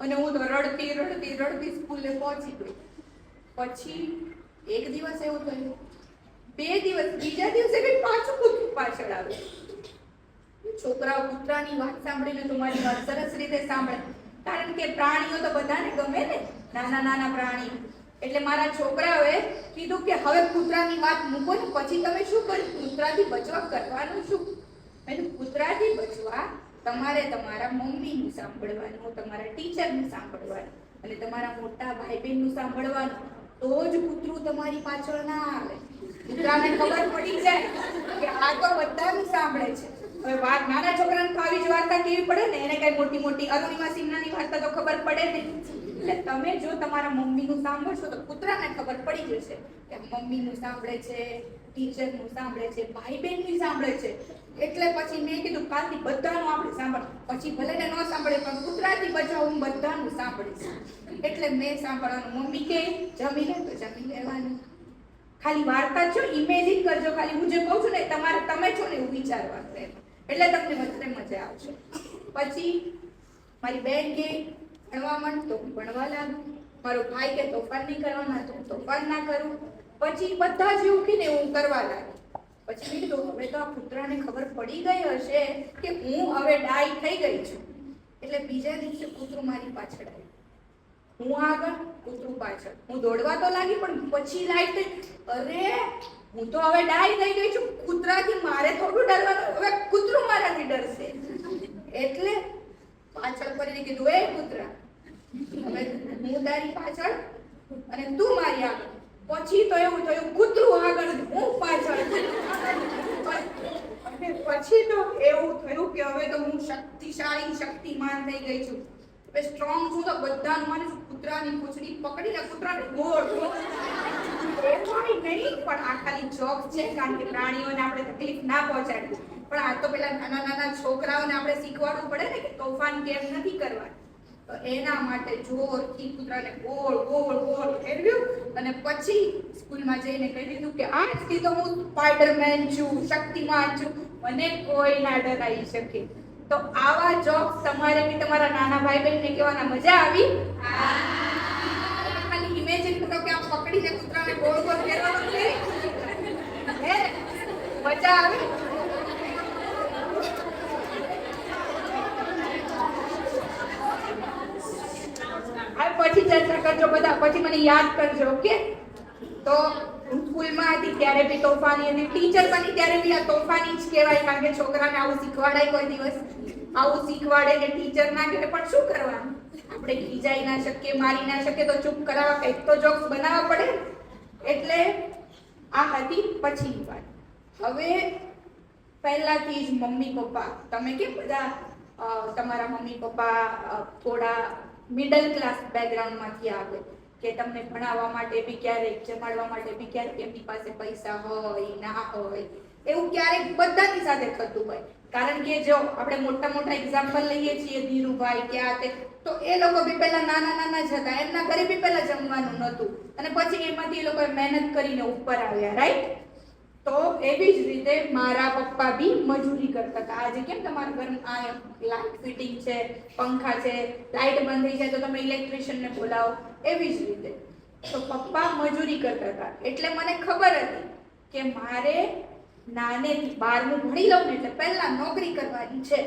અને હું તો રડતી સ્કૂલે પહોંચી ગઈ. પછી એક દિવસ એવું થયું, 2 દિવસ, બીજા દિવસે કઈ પાછું કૂતરું પાછળ આવ્યું. છોકરાઓ કૂતરાની વાત સાંભળીને તો મારી વાત સરસ રીતે સાંભળે, કારણ કે પ્રાણીઓ તો બધાને ગમે ને, નાના પ્રાણીઓ. એટલે મારા છોકરાઓએ કીધું કે હવે કૂતરાની વાત મૂકો ને, પછી તમે શું કર્યું? કૂતરાથી બચવા કરવાનું શું? મેં કૂતરાથી બચવા તમારે તમારા મમ્મીનું સાંભળવાનું, તમારા ટીચરનું સાંભળવાનું અને તમારા મોટા ભાઈ બહેનનું સાંભળવાનું. તો જ કૂતરું તમારી પાછળ ના આવે. કૂતરાને ખબર પડી જાય કે આ તો બધાનું સાંભળે છે. હવે નાના છોકરાને તો આવી જ વાર્તા કેવી પડે ને, એને કઈ મોટી અરુણિમા સિન્હાની વાર્તા તો ખબર પડે નહીં. એટલે તમે જો તમારા મમ્મીનું સાંભળશો તો કૂતરાને ખબર પડી જશે કે મમ્મીનું સાંભળે છે, ટીચરનું સાંભળે છે, ભાઈ બહેનનું સાંભળે છે. એટલે પછી મેં કીધું કાલથી બધાનું આપણે સાંભળ. પછી ભલે ને ન સાંભળે, પણ કૂતરાથી બચાવ હું બધાનું સાંભળીશ. એટલે મેં સાંભળવાનું. મમ્મી કે જમી લે તો જમી લેવાનું. ખાલી વાર્તા છો, ઇમેજિન કરજો. ખાલી હું જે કહું છું ને તમે છો ને એવું વિચારવાનું, એટલે તમને વધારે મજા આવશે. પછી મારી બેન કે ભણવા માંડ તો હું ભણવા લાગુ. મારો ભાઈ કે તોફાન નહીં કરવાના તો હું તોફાન ના કરું. પછી બધા જ એવું કીને હું કરવા લાગી. પછી મેં કીધું હવે તો આ કૂતરાને ખબર પડી ગઈ હશે કે હું હવે ડાઈ થઈ ગઈ છું. એટલે બીજા દિવસે કૂતરું મારી પાછળ આવ્યું. હું આગળ, કૂતરું પાછળ. હું દોડવા તો લાગી, પણ પછી લાઈટ થઈ, અરે હું તો હવે ડાઈ થઈ ગઈ છું. કૂતરાથી મારે થોડું ડરવાનું, હવે કૂતરું મારાથી ડરશે. એટલે પાછળ ફરીને કીધું, એ કૂતરા, હવે હું તારી પાછળ અને તું મારી આગળ. પછી તો એવું થયું, કૂતરું આગળ, હું પાછળ. પછી તો એવું થયું કે હવે તો હું શક્તિશાળી, શક્તિમાન થઈ ગઈ છું. હવે સ્ટ્રોંગ છું તો બધાનું માનું છું. કૂતરાની પૂંછડી પકડીને કૂતરાને ગોળ નહીં, પણ આ ખાલી જોક છે, કારણ કે પ્રાણીઓને આપણે તકલીફ ના પહોંચાડવી. પણ આ તો પેલા નાના છોકરાઓને આપણે શીખવાડવું પડે ને કે તોફાન કેમ નથી કરવાનું. તો એના માટે જોરથી કૂતરાને ગોળ ફેરવ્યું અને પછી સ્કૂલમાં જઈને કહી દીધું કે આજથી તો હું સ્પાઈડરમેન છું, શક્તિમાન છું, મને કોઈ ના ડરાવી શકે. તો આવા જોક્સ તમારે બી તમારા નાના ભાઈ બહેનને કહેવાના. મજા આવી? ખાલી ઇમેજિન કરો કે આ પકડીને કૂતરાને ગોળ ફેરવવાનું છે. મજા આવે. આ પછી ચર્ચા કરજો બધા, પછી મને યાદ કરજો. ઓકે? તો હું સ્કૂલમાં હતી ત્યારે બી તોફાની હતી, ટીચર બની ત્યારે બી આ તોફાની જ કહેવાય, કારણ કે છોકરાને આવું શીખવાડાય કોઈ દિવસ, આવું શીખવાડે કે ટીચર ના કહે પણ શું કરવાનું, આપણે ખીજાઈ ના શકીએ, મારી ના શકીએ, તો ચૂપ કરાવવા કંઈક તો જોક્સ બનાવવા પડે. એટલે આ હતી પછીની વાત. હવે પહેલાથી જ મમ્મી પપ્પા, તમે કેમ બધા તમારા મમ્મી પપ્પા થોડા મિડલ ક્લાસ બેકગ્રાઉન્ડમાંથી આવે, કે તમને ભણાવવા માટે બી ક્યારેક, જમાડવા માટે બી ક્યારેક એમની પાસે પૈસા હોય ના હોય, એવું ક્યારેક બધાની સાથે થતું હોય. કારણ કે જો આપણે મોટા મોટા એક્ઝામ્પલ લઈએ છીએ, ધીરુભાઈ કે આ તે, તો એ લોકો બી પહેલા નાના નાના જ હતા, એમના ઘરે બી પહેલા જમવાનું નહોતું, અને પછી એમાંથી એ લોકોએ મહેનત કરીને ઉપર આવ્યા. રાઈટ? તો એવી જ રીતે મારા પપ્પા બી મજૂરી કરતા હતા. આજે કેમ તમારા ઘરમાં આ લાઇટ ફિટિંગ છે, પંખા છે, લાઇટ બંધ થઈ જાય તો તમે ઇલેક્ટ્રિશિયનને બોલાવો, એવી જ રીતે તો પપ્પા મજૂરી કરતા હતા. એટલે મને ખબર હતી કે મારે નાનેથી 12મું ભણી લઉં ને એટલે પહેલા નોકરી કરવાની છે.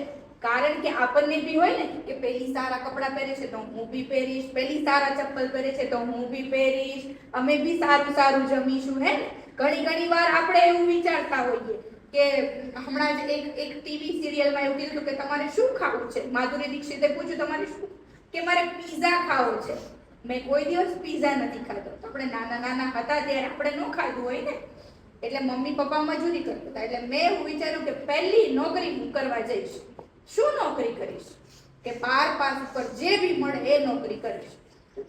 કારણ કે આપણને બી હોય ને કે પેલી સારા કપડાં પહેરે છે તો હું બી પહેરીશ, પેલી સારા ચપ્પલ પહેરે છે તો હું બી પહેરીશ, અમે બી સારું સારું જમીશું. હે ને? ઘણી વાર આપણે એવું વિચારતા હોઈએ કે હમણાં જ એક ટીવી સિરિયલમાં એવું કીધું કે તમારે શું ખાવું છે, માધુરી દીક્ષિતે પૂછ્યું તમારે શું, કે મારે પિઝા ખાવો છે. મેં કોઈ દિવસ પિઝા નથી ખાધો. આપણે નાના નાના હતા ત્યારે આપણે ન ખાધું હોય ને, એટલે મમ્મી પપ્પા મજૂરી કરતા હતા. એટલે મેં એવું વિચાર્યું કે પહેલી નોકરી હું કરવા જઈશ. શું નોકરી કરીશ? કે 12 પાસ ઉપર જે બી મળે એ નોકરી કરીશ.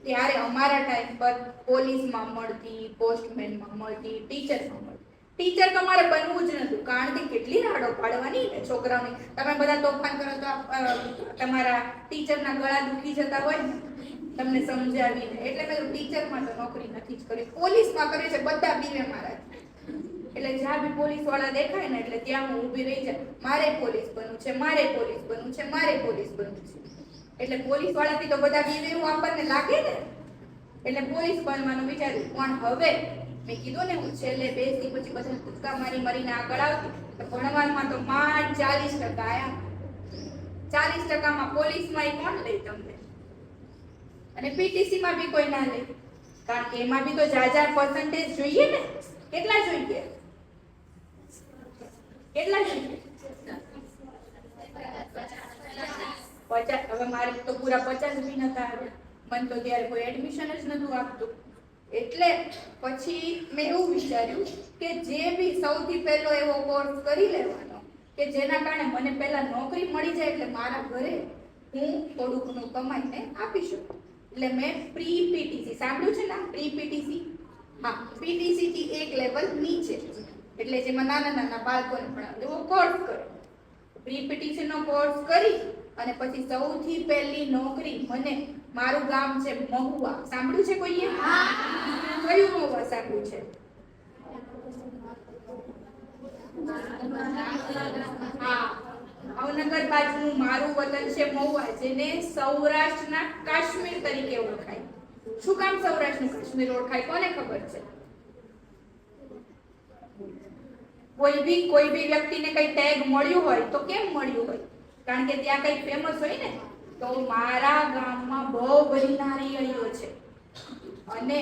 ત્યારે અમારા ટાઈમ પર પોલીસમાં મળતી, પોસ્ટમેનમાં મળતી, ટીચરમાં મળતી. ટીચર તો મારે બનવું જ નતું, કારણ કે કેટલી રાડો પાડવાની ને છોકરાઓની. તમે બધા તોફાન કરો તો તમારા ટીચરના ગળા દુખી જતા હોય ને તમને સમજાવીને. એટલે મેં ટીચરમાં તો નોકરી નથી જ કરી, પોલીસમાં કરી છે. બધા બીવે મારા. એટલે જ્યાં બી પોલીસ વાળા દેખાય ને એટલે ત્યાં હું ઊભી રહી જાય, મારે પોલીસ બનવું છે, મારે પોલીસ બનવું છે, મારે પોલીસ બનવું છે. એટલે પોલીસ વાળાથી તો બધા બીવે એવું આપણને લાગે ને, એટલે પોલીસ બનવાનું વિચાર્યું. પણ હવે મેં કીધું ને, હું છેલ્લે બેસી પછી બધા કૂદકા મારીને આગળ આવતી, તો ભણવામાં તો માંડ 40% આયા. 40%માં પોલીસમાં કોણ લે તમને, અને પીટીસીમાં બી કોઈ ના લે, કારણ કે એમાં બી તો જાજા પર્સન્ટેજ જોઈએ ને. કેટલા જોઈએ? કેટલા જોઈએ? 50. હવે મારે તો પૂરા 50 બી નતા આવ્યા. મને તો ત્યારે કોઈ એડમિશન જ નતું આપતું. એટલે પછી મેં એવું વિચાર્યું કે જે બી સૌથી પહેલો એવો કોર્સ કરી લેવાનો કે જેના કારણે મને પહેલા નોકરી મળી જાય, એટલે મારા ઘરે હું થોડું ઘણું કમાઈને આપી શકું. એટલે મેં પ્રી પીટીસી સાંભળ્યું છે ને? પ્રી પીટીસી, હા, પીટીસી થી એક લેવલ નીચે, એટલે જેમાં નાના નાના બાળકોને ભણાવે એવો કોર્સ કર્યો. પ્રી પીટીસી નો કોર્સ કરી અને પછી સૌથી પહેલી નોકરી મને, મારું ગામ છે મહુવા, સાંભળ્યું છે કોઈએ? કયું મહુવા સાંભળ્યું છે? હા, ભાવનગર બાજુનું મારું વતન છે મહુવા, જેને સૌરાષ્ટ્રના કાશ્મીર તરીકે ઓળખાય. શું કામ સૌરાષ્ટ્રનું કાશ્મીર ઓળખાય? કોને ખબર છે? કોઈ બી વ્યક્તિને કઈ ટેગ મળ્યું હોય તો કેમ મળ્યું હોય? કારણ કે ત્યાં કઈ ફેમસ હોય ને. તો મારા ગામમાં બહુ બધી નારિયેળીઓ છે, અને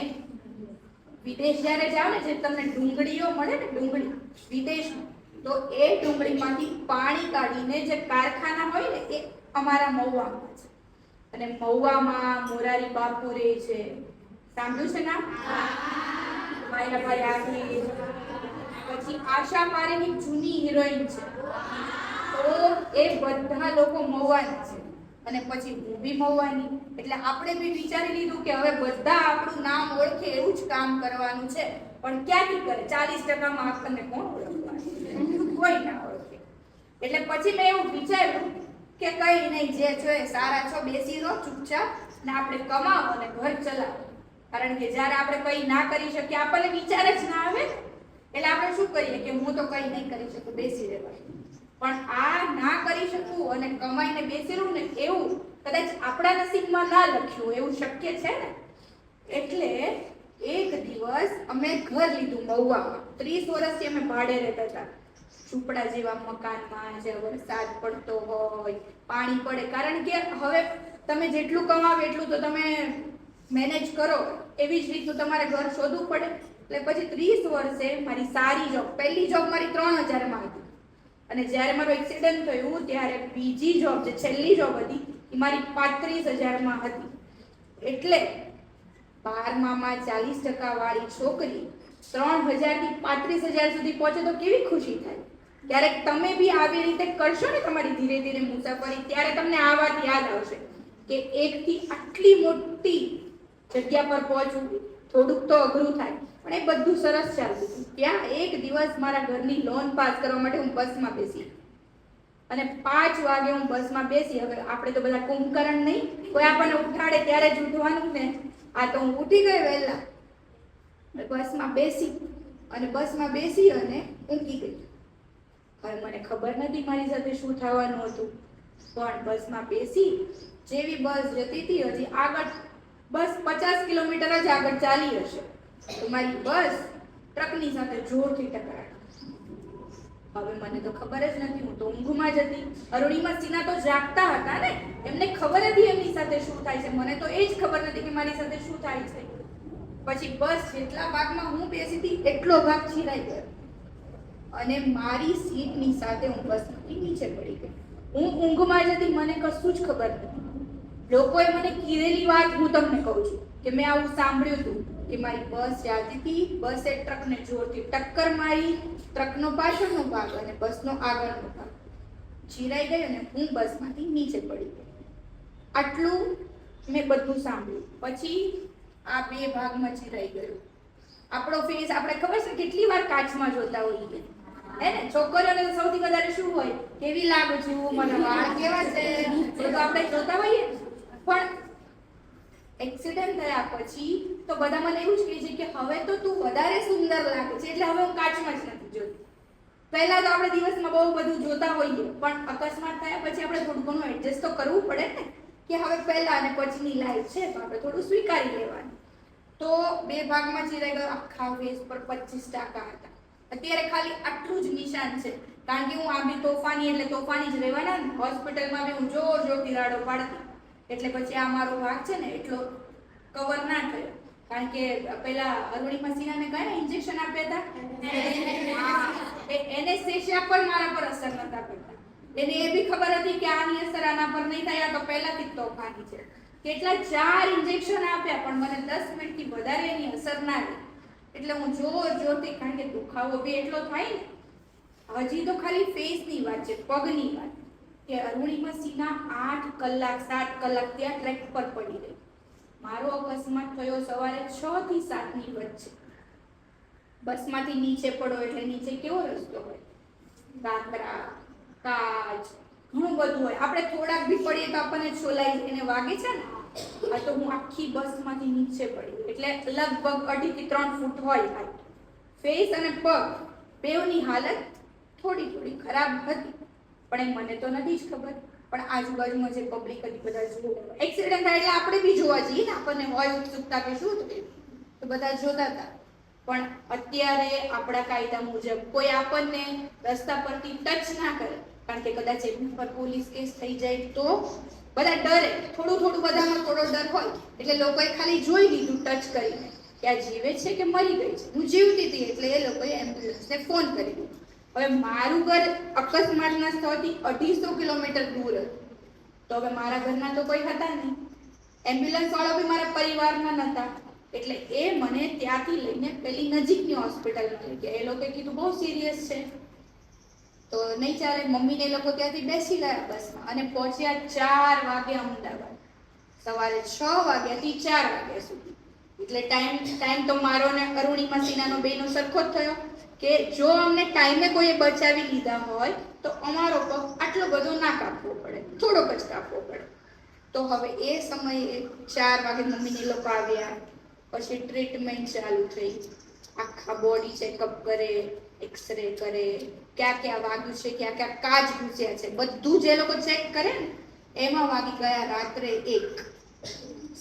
વિદેશ જ્યારે જાવ ને, જે તમને ડુંગળીઓ મળે ને, ડુંગળી વિદેશમાં, તો એ ડુંગળીમાંથી પાણી કાઢીને જે કારખાના હોય ને એ અમારા મહુવામાં છે. અને મહુવામાં મોરારી બાપુ રહે છે, સાંભળ્યું છે નામ? માયાભાઈ આખી, પછી આશા પારેખની જૂની હિરોઈન છે. તો એ બધા લોકો મહુવાના છે, અને પછી હું બી મહુવાની. એટલે આપણે બી વિચારી લીધું કે હવે બધા આપણું નામ ઓળખે એવું જ કામ કરવાનું છે. પણ ક્યાંથી કરે? 40%માં આપણને કોણ ઓળખવાનું? કોઈ ના ઓળખે. એટલે પછી મેં એવું વિચાર્યું કે કઈ નહીં, જે છો એ સારા છો, બેસી રહો ચૂપચાપ ને આપણે કમાવો અને ઘર ચલાવો. કારણ કે જ્યારે આપણે કઈ ના કરી શકીએ, આપણને વિચાર જ ના આવે, એટલે આપણે શું કરીએ કે હું તો કઈ નહીં કરી શકું, બેસી રહેવાય. પણ આ ના કરી શકું અને કમાઈને બેસી રહું ને, એવું કદાચ આપણા નસીબમાં ના લખ્યું, એવું શક્ય છે ને. એટલે એક દિવસ અમે ઘર લીધું મહુવામાં. 30 વર્ષથી અમે ભાડે રહેતા હતા. ઝૂંપડા જેવા મકાનમાં જ્યાં વરસાદ પડતો હોય, પાણી પડે, કારણ કે હવે તમે જેટલું કમાવો એટલું તો તમે મેનેજ કરો, એવી જ રીતનું તમારે ઘર શોધવું પડે. એટલે પછી 30 વર્ષે મારી સારી જોબ, પહેલી જોબ મારી 3000 હતી, અને જ્યારે મારો એક્સિડન્ટ થયું ત્યારે બીજી જોબ, જે છેલ્લી જોબ હતી, એ મારી 35000 હતી. એટલે 12માં 40% વાળી છોકરી 3000 થી 35000 સુધી પહોંચે તો કેવી ખુશી થાય. ક્યારેક તમે બી આવી રીતે કરશો ને તમારી ધીરે ધીરે મુસાફરી, ત્યારે તમને આ વાત યાદ આવશે કે એકથી આટલી મોટી જગ્યા પર પહોંચવું થોડુંક તો અઘરું થાય, પણ એ બધું સરસ ચાલતું હતું. ત્યાં એક દિવસ મારા ઘરની લોન પાસ કરવા માટે હું બસમાં બેસી, અને 5 વાગે હું બસમાં બેસી. હવે આપણે તો બધા કુંભકરણ નહીં, કોઈ આપણને ઉઠાડે ત્યારે જ ઉઠવાનું ને. આ તો હું ઉઠી ગઈ વહેલા, બસમાં બેસી અને ઊંઘી ગઈ. હવે મને ખબર નથી મારી સાથે શું થવાનું હતું, પણ બસમાં બેસી, જેવી બસ જતી હતી, હજી આગળ બસ 50 કિલોમીટર જ આગળ ચાલી હશે, તો મારી બસ ટ્રકની સાથે જોરથી ટકરાઈ. હવે મને તો ખબર જ નથી, હું તો ઊંઘમાં જ હતી. અરુણિમા સિન્હા તો જાગતા હતા ને, એમને ખબર હતી એમની સાથે શું થાય છે, મને તો એ જ ખબર નથી કે મારી સાથે શું થાય છે. પછી બસ જેટલા ભાગમાં હું બેસી હતી એટલો ભાગ છીરાઈ ગયો, અને મારી સીટની સાથે હું બસમાંથી નીચે પડી ગઈ. હું ઊંઘમાં જ હતી, મને કશું જ ખબર નથી. લોકોએ મને કીધેલી વાત હું તમને કહું છું કે મેં આવું સાંભળ્યું હતું કે મારી બસ જતી હતી, બસે ટ્રકને જોરથી ટક્કર મારી, ટ્રકનો પાછળનો ભાગ અને બસનો આગળનો ભાગ ચીરાઈ ગયો અને હું બસમાંથી નીચે પડી ગઈ. આટલું મેં બધું સાંભળ્યું. પછી આ 2 ભાગમાં ચીરાઈ ગયો. આપણો ફેસ આપણે ખબર છે કેટલી વાર કાચમાં જોતા હોઈએ, હે ને? છોકરીઓને તો સૌથી વધારે શું હોય, કેવી લાગુ છું, મને વાળ કેવા છે, તો આપણે જોતા હોઈએ. પણ એક્સિડન્ટ થયા પછી તો બધા મને એવું જ કહે છે કે હવે તો તું વધારે સુંદર લાગે છે, એટલે હવે હું કાચમાં જ નથી જોતી. પહેલા તો આપણે દિવસમાં બહુ બધું જોતા હોઈએ, પણ અકસ્માત થયા પછી આપણે થોડું ઘણું એડજસ્ટ તો કરવું પડે ને, કે હવે પહેલા અને પછીની લાઈફ છે, તો આપણે થોડું સ્વીકારી લેવાનું. તો 2 ભાગમાં ચીરાઈ ગયો. આખા ફેસ પર 25% હતા. અત્યારે ખાલી આટલું જ નિશાન છે, કારણ કે હું આ બી તોફાની એટલે તોફાની જ રહેવાના ને. હોસ્પિટલમાં બી હું જોરથી રાડો પાડતી, એટલે પછી આ મારો ભાગ છે ને એટલો કવર ના થયો, કારણ કે પેલા અરુણિમા સિન્હાને કયા ઇન્જેક્શન આપ્યા હતા, એનેસ્થેસિયા પણ મારા પર અસર નતા કરતા. એને એ બી ખબર હતી કે આની અસર આના પર નહીં થાય, આ તો પહેલાથી જ તોફાની છે. કેટલા 4 ઇન્જેક્શન આપ્યા, પણ મને 10 મિનિટથી વધારે એની અસર ના થઈ. એટલે હું જોરથી, કારણ કે દુખાવો બી એટલો થાય ને. હજી તો ખાલી ફેસની વાત છે, પગની વાત, કે અરુણિમા સિન્હા 8 કલાક 7 કલાક ત્યાં ટ્રેક પર પડી રહી. મારો અકસ્માત થયો સવારે 6 થી 7 ની વચ્ચે. બસમાંથી નીચે પડો એટલે નીચે કેવો રસ્તો હોય, કાંકરા, કાચ, ઘણું બધું હોય. આપણે થોડાક બી પડીએ તો આપણને છોલાઈ એને વાગે છે ને. આ તો હું આખી બસમાંથી નીચે પડી, એટલે લગભગ 2.5 થી 3 ફૂટ હોય હાઈટ. ફેસ અને પગ બેવની હાલત થોડી ખરાબ હતી, પણ એ મને તો નથી જ ખબર. પણ આજુબાજુમાં જે પબ્લિક હતી બધા જોવા, એક્સિડન્ટ થાય એટલે આપણે બી જોવા જઈએ ને, આપણને હોય ઉત્સુકતા કે શું થયું, તો બધા જોતા હતા. પણ અત્યારે આપણા કાયદા મુજબ કોઈ આપણને રસ્તા પરથી ટચ ના કરે, કારણ કે કદાચ એમની પર પોલીસ કેસ થઈ જાય તો બધા ડરે. થોડું બધામાં થોડો ડર હોય, એટલે લોકોએ ખાલી જોઈ લીધું ટચ કરીને કે આ જીવે છે કે મરી ગઈ છે. હું જીવતી હતી એટલે એ લોકોએ એમ્બ્યુલન્સને ફોન કરી દીધો. હવે મારું ઘર અકસ્માતના સ્થળથી 250 કિલોમીટર દૂર હતું, તો હવે મારા ઘરના તો કોઈ હતા નહીં, એમ્બ્યુલન્સ વાળા બી મારા પરિવારના નહોતા. એટલે એ મને ત્યાંથી લઈને પેલી નજીકની હોસ્પિટલમાં લઈ ગયા. એ લોકોએ કીધું બહુ સિરિયસ છે, તો નહીં ચાલે. મમ્મીને એ લોકો ત્યાંથી બેસી ગયા બસમાં અને પહોંચ્યા 4 વાગે અમદાવાદ, સવારે 6 વાગ્યાથી 4 વાગ્યા સુધી. એટલે ટાઈમ તો મારો ને અરુણિમા સિન્હાનો બેનો સરખો જ થયો, કે જો અમને ટાઈમે કોઈએ બચાવી લીધા હોય તો અમારો પગ આટલો બધો ના કાપવો પડે, થોડોક જ કાપવો પડે. તો હવે એ સમયે 4 વાગે મમ્મીને લોકો આવ્યા, પછી ટ્રીટમેન્ટ ચાલુ થઈ. આખા બોડી ચેકઅપ કરે, એક્સરે કરે, ક્યાં વાગ્યું છે, ક્યાં કાચ ઘૂસ્યા છે, બધું જે લોકો ચેક કરે ને, એમાં વાગી ગયા રાત્રે 1.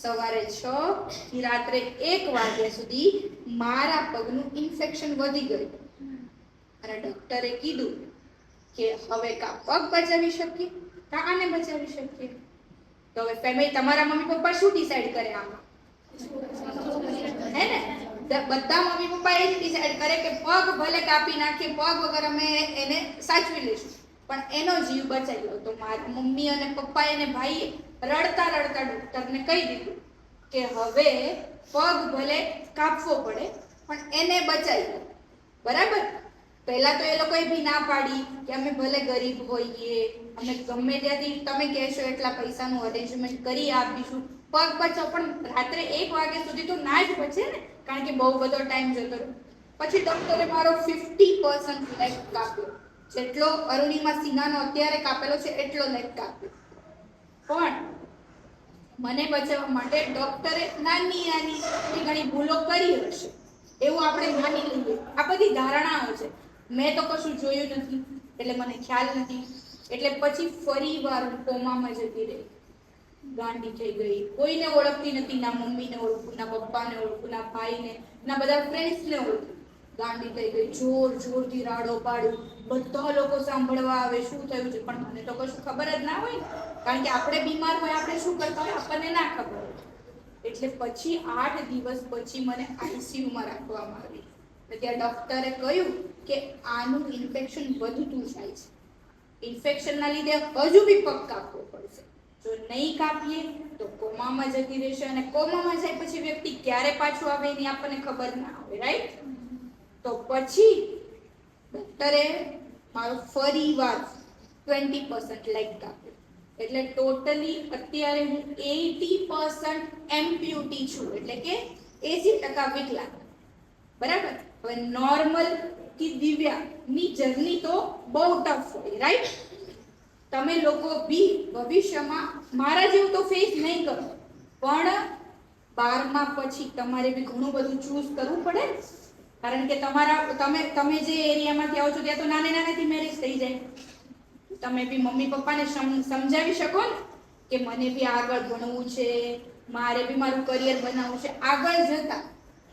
સવારે 6 થી રાત્રે 1 વાગ્યા સુધી મારા પગનું ઇન્ફેક્શન વધી ગયું, અને ડોક્ટરે કીધું કે હવે કા પગ બચાવી શકીએ કા આને બચાવી શકીએ. તો હવે ફેમિલી, તમારા મમ્મી પપ્પા શું ડિસાઈડ કરે આમાં? હે ને? બધા મમ્મી પપ્પા એ જ ડિસાઈડ કરે કે પગ ભલે કાપી નાખીએ, પગ વગર અમે એને સાચવી લઈશું, પણ એનો જીવ બચાવી લો. તો મારા મમ્મી અને પપ્પા અને ભાઈએ રડતા રડતા ડોક્ટરને કહી દીધું કે હવે પગ ભલે કાપવો પડે પણ એને બચાવી લો. બરાબર? પહેલા તો એ લોકોએ બી ના પાડી કે અમે ભલે ગરીબ હોઈએ, અમે ગમે ત્યાંથી તમે કહેશો એટલા પૈસાનું અરેન્જમેન્ટ કરી આપીશું, પગ બચાવ, પણ રાત્રે 1 વાગ્યા સુધી તો ના જ બચે ને, કારણ કે બહુ બધો ટાઈમ જતો રહ્યો. પછી ડોક્ટરે મારો 50% લેગ કાપ્યો, જેટલો અરુણિમા સિન્હાનો અત્યારે કાપેલો છે એટલો લેગ કાપ્યો. પણ મને બચાવવા માટે ડોક્ટરે નાની નાની ઘણી ભૂલો કરી હશે એવું આપણે માની લઈએ. આ બધી ધારણાઓ છે, મેં તો કશું જોયું નથી એટલે મને ખ્યાલ નથી. એટલે પછી ફરી વાર કોમામાં જતી રહી, ગાંડી થઈ ગઈ, કોઈને ઓળખતી નથી, ના મમ્મીને ઓળખું, ના પપ્પાને ઓળખું, ના ભાઈને, ના બધા ફ્રેન્ડ્સને ઓળખું. ગાંડી થઈ ગઈ, જોર જોરથી રાડો પાડું, બધા લોકો સાંભળવા આવે શું થયું છે, પણ મને તો કશું ખબર જ ના હોય, કારણ કે આપણે બીમાર હોય આપણે શું કરતા હોય આપણને ના ખબર હોય. એટલે પછી 8 દિવસ પછી મને આઈસીયુમાં રાખવામાં આવી. ત્યાં ડોક્ટરે કહ્યું કે આનું ઇન્ફેક્શન વધતું જાય છે, ઇન્ફેક્શનના લીધે હજુ બી પગ કાપવો પડશે, જો નહીં કાપીએ તો કોમામાં જતી રહેશે, અને કોમામાં જાય પછી વ્યક્તિ ક્યારે પાછું આવે એની આપણને ખબર ના હોય, રાઈટ? તો પછી ડોક્ટરે મારો ફરી વાર 20% લેગ કાપ્યો, એટલે ટોટલી અત્યારે હું 80% એમ્પ્યુટી છું, એટલે કે 80% વિકલાંગ. બરાબર? હવે નોર્મલ થી દિવ્યાની જર્ની તો બહુ ટફ હોય, રાઈટ? તમે લોકો બી ભવિષ્યમાં મારા જેવું તો ફેસ નહીં કરો, પણ 12મા પછી તમારે બી ઘણું બધું ચૂઝ કરવું પડે, કારણ કે તમે જે એરિયામાંથી આવો છો ત્યાં તો નાનેથી મેરેજ થઈ જાય. તમે બી મમ્મી પપ્પાને સમજાવી શકો ને કે મને બી આગળ ભણવું છે, મારે બી મારું કરિયર બનાવવું છે. આગળ જતા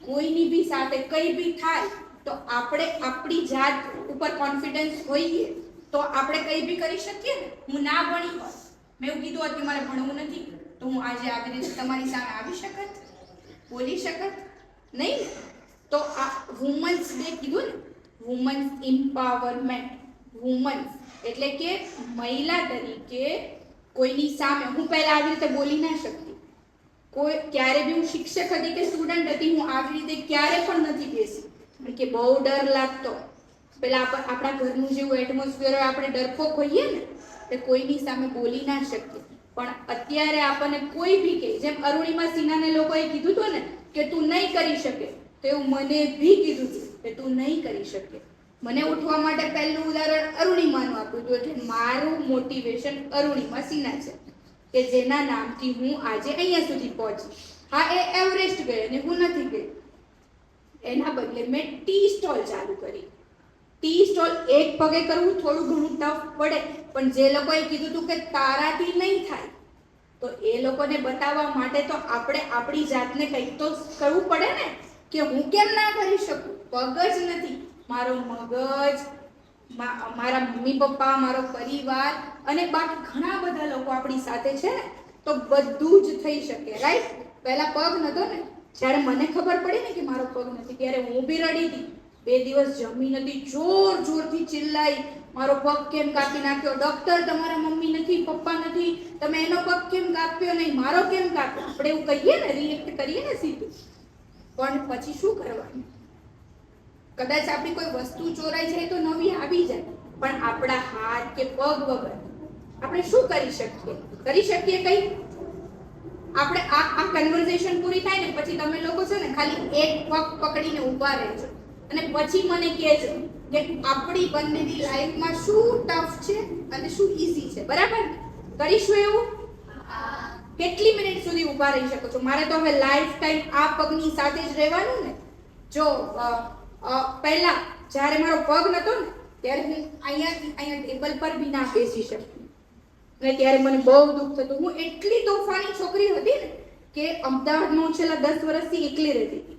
કોઈની બી સાથે કંઈ બી થાય તો આપણે આપણી જાત ઉપર કોન્ફિડન્સ હોઈએ તો આપણે કંઈ બી કરી શકીએ ને. હું ના ભણી હોત, મેં એવું કીધું હોત કે મારે ભણવું નથી, તો હું આજે આવી રીતે તમારી સામે આવી શકત, બોલી શકત નહીં. તો આ વુમન્સ ડે કીધું ને, વુમન્સ એમ્પાવરમેન્ટ. વુમન્સ એટલે કે મહિલા તરીકે કોઈની સામે હું પહેલા આવી રીતે બોલી ના શકતી, ક્યારે બી હું શિક્ષક હતી કે સ્ટુડન્ટ હતી, હું આવી રીતે ક્યારે પણ નથી બેસી, કારણ કે બહુ ડર લાગતો. પેલા આપણા ઘરનું જેવું એટમોસ્ફિયર હોય, આપણે ડરપોક હોઈએ ને એટલે કોઈની સામે બોલી ના શકીએ. પણ અત્યારે આપણને કોઈ બી કહે, જેમ અરુણિમા સિન્હાને લોકોએ કીધું હતું ને કે તું નહીં કરી શકે, તો એવું મને બી કીધું હતું કે તું નહીં કરી શકે. મને ઉઠવા માટે પહેલું ઉદાહરણ અરુણિમાનું આપ્યું હતું, એટલે મારું મોટિવેશન અરુણિમા સિન્હા છે કે જેના નામથી હું આજે અહીંયા સુધી પહોંચી. હા, એ એવરેસ્ટ ગઈ અને હું નથી ગઈ. એના બદલે મેં ટી સ્ટોલ ચાલુ કરી. ટી સ્ટોલ એક પગે કરવું થોડું ઘણું ટફ પડે, પણ જે લોકોએ કીધું હતું કે તારાથી નહીં થાય, તો એ લોકોને બતાવવા માટે તો આપણે આપણી જાતને કંઈક તો કરવું પડે ને, કે હું કેમ ના કરી શકું. પગ જ નથી, મારો મગજ, મારા મમ્મી પપ્પા, મારો પરિવાર અને બાકી ઘણા બધા લોકો આપણી સાથે છે ને, તો બધું જ થઈ શકે, રાઈટ? પહેલા પગ નતો ને, જ્યારે મને ખબર પડી ને કે મારો પગ નથી, ત્યારે હું બી રડી હતી. 2 દિવસ જમી નથી, જોર જોરથી ચિલ્લાઈ, મારો પગ કેમ કાપી નાખ્યો, ડોક્ટર તમારા મમ્મી નથી, પપ્પા નથી, તમે એનો પગ કેમ કાપ્યો નહીં, મારો કેમ કાપ્યો. આપણે એવું કહીએ ને, રિએક્ટ કરીએ ને સીધું. પણ પછી શું કરવાનું? કદાચ આપણી કોઈ વસ્તુ ચોરાઈ જાય તો નવી આવી જાય, પણ આપણા હાથ કે પગ વગર આપણે શું કરી શકીએ? કંઈ? આપણે આ કન્વર્ઝેશન પૂરી થાય ને પછી તમે લોકો છે ને ખાલી એક પગ પકડીને ઊભા રહેજો અને પછી મને કહેજો કે આપણી બંનેની લાઈફમાં શું ટફ છે અને શું ઈઝી છે. બરાબર? કરીશું એવું? કેટલી મિનિટ સુધી ઊભા રહી શકો છો? મારે તો હવે લાઈફ ટાઈમ આ પગની સાથે જ રહેવાનું ને. જો પહેલા જ્યારે મારો પગ નતો ને ત્યારે હું અહીંયા ટેબલ પર બી ના બેસી શકતી, અને ત્યારે મને બહુ દુઃખ થતું. હું એટલી તોફાની છોકરી હતી ને કે અમદાવાદમાં છેલ્લા 10 વર્ષથી એકલી રહેતી હતી.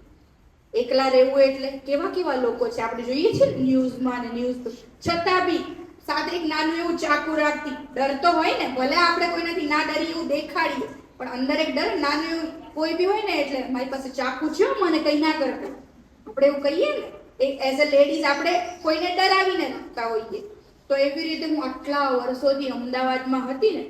એકલા રહેવું એટલે કેવા લોકો છે આપણે જોઈએ છીએ ન્યૂઝમાં ને ન્યૂઝ, છતાં બી સાથે એક નાનું એવું ચાકુ રાખતી. ડર તો હોય ને, ભલે આપણે કોઈનાથી ના ડરી એવું દેખાડીએ, પણ અંદર એક ડર નાનું એવું કોઈ બી હોય ને, એટલે મારી પાસે ચાકુ છે, મને કંઈ ના કરતા, આપણે એવું કહીએ ને. એઝ અ લેડીઝ આપણે કોઈને ડરાવીને રાખતા હોઈએ. તો એવી રીતે હું આટલા વર્ષોથી અમદાવાદમાં હતી ને,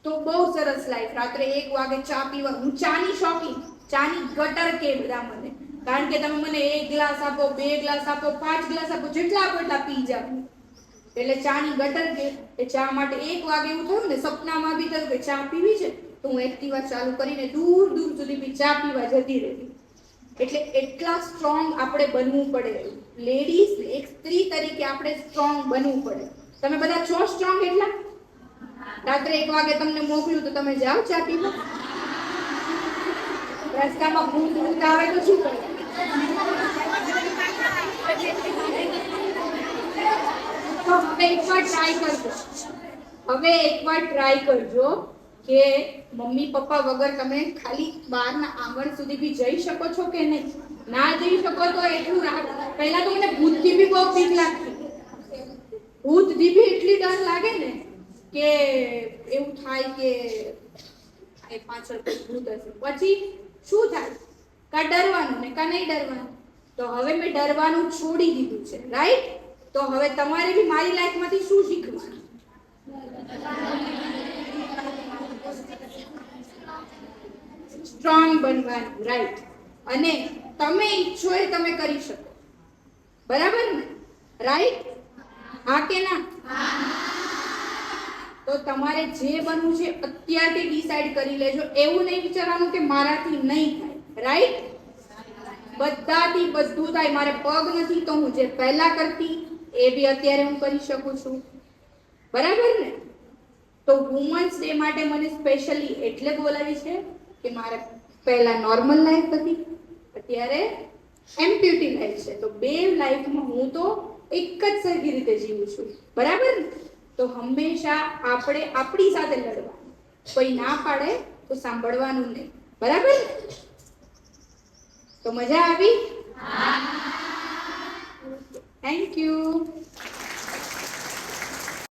તો બહુ સરસ લાઈફ. રાત્રે 1 વાગે ચા પીવા, હું ચાની શોખીન, ચાની ગટર કે બધા મને, કારણ કે તમે મને 1 ગ્લાસ આપો, 2 ગ્લાસ આપો, 5 ગ્લાસ આપો, જેટલા આપો એટલા પી જાવ. એટલે ચાની ગટર કે એ ચા માટે 1 વાગે એવું થયું ને, સપનામાં બી થયું કે ચા પીવી છે, તો હું એક્ટિવા ચાલુ કરીને દૂર દૂર સુધી બી ચા પીવા જતી રહેતી. એટલે એટલા સ્ટ્રોંગ આપણે બનવું પડે. લેડીઝ, એક સ્ત્રી તરીકે આપણે સ્ટ્રોંગ બનવું પડે. તમે બધા છો સ્ટ્રોંગ એટલા? રાત્રે 1 વાગે તમને મોકલ્યું તો તમે જાઓ ચા પીવા? રસ્તામાં ભૂત આવે તો શું કરે? તો હવે એકવાર ટ્રાય કરજો કે મમ્મી પપ્પા વગર તમે ખાલી બહારના આંગણ સુધી બી જઈ શકો છો કે નહીં. ના જઈ શકો તો એટલું પહેલા તો મને ભૂતથી બી બહુ બીક લાગતી. ભૂતથી બી એટલી ડર લાગે ને કે એવું થાય કે એ પાછળ કોઈ ભૂત હશે. પછી શું થાય? કા ડરવાનું ને કા નહીં ડરવાનું. તો હવે મેં ડરવાનું છોડી દીધું છે, રાઈટ? તો હવે તમારે બી મારી લાઈફમાંથી શું શીખવાનું? સ્ટ્રોંગ બનવાનું, રાઈટ? અને તમે ઈચ્છો એ તમે કરી શકો, બરાબર ને? રાઈટ? હા કે ના? તો તમારે જે બનવું છે અત્યારથી ડિસાઈડ કરી લેજો. એવું નહીં વિચારવાનું કે મારાથી નહીં થાય, રાઈટ? બધાથી બધું થાય. મારે પગ નથી તો હું જે પહેલા કરતી એ બી અત્યારે હું કરી શકું છું, બરાબર ને? તો વુમન્સ ડે માટે મને સ્પેશિયલી એટલે બોલાવી છે કે મારે પહેલા નોર્મલ લાઈફ હતી, અત્યારે એમ્પ્યુટી લાઈફ છે. તો બે લાઈફમાં હું તો એક જ સરખી રીતે જીવું છું, બરાબર ને? તો હંમેશા આપણે આપણી સાથે લડવાનું. કોઈ ના પાડે તો સાંભળવાનું નહીં, બરાબર ને? તો મજા આવી? Thank you.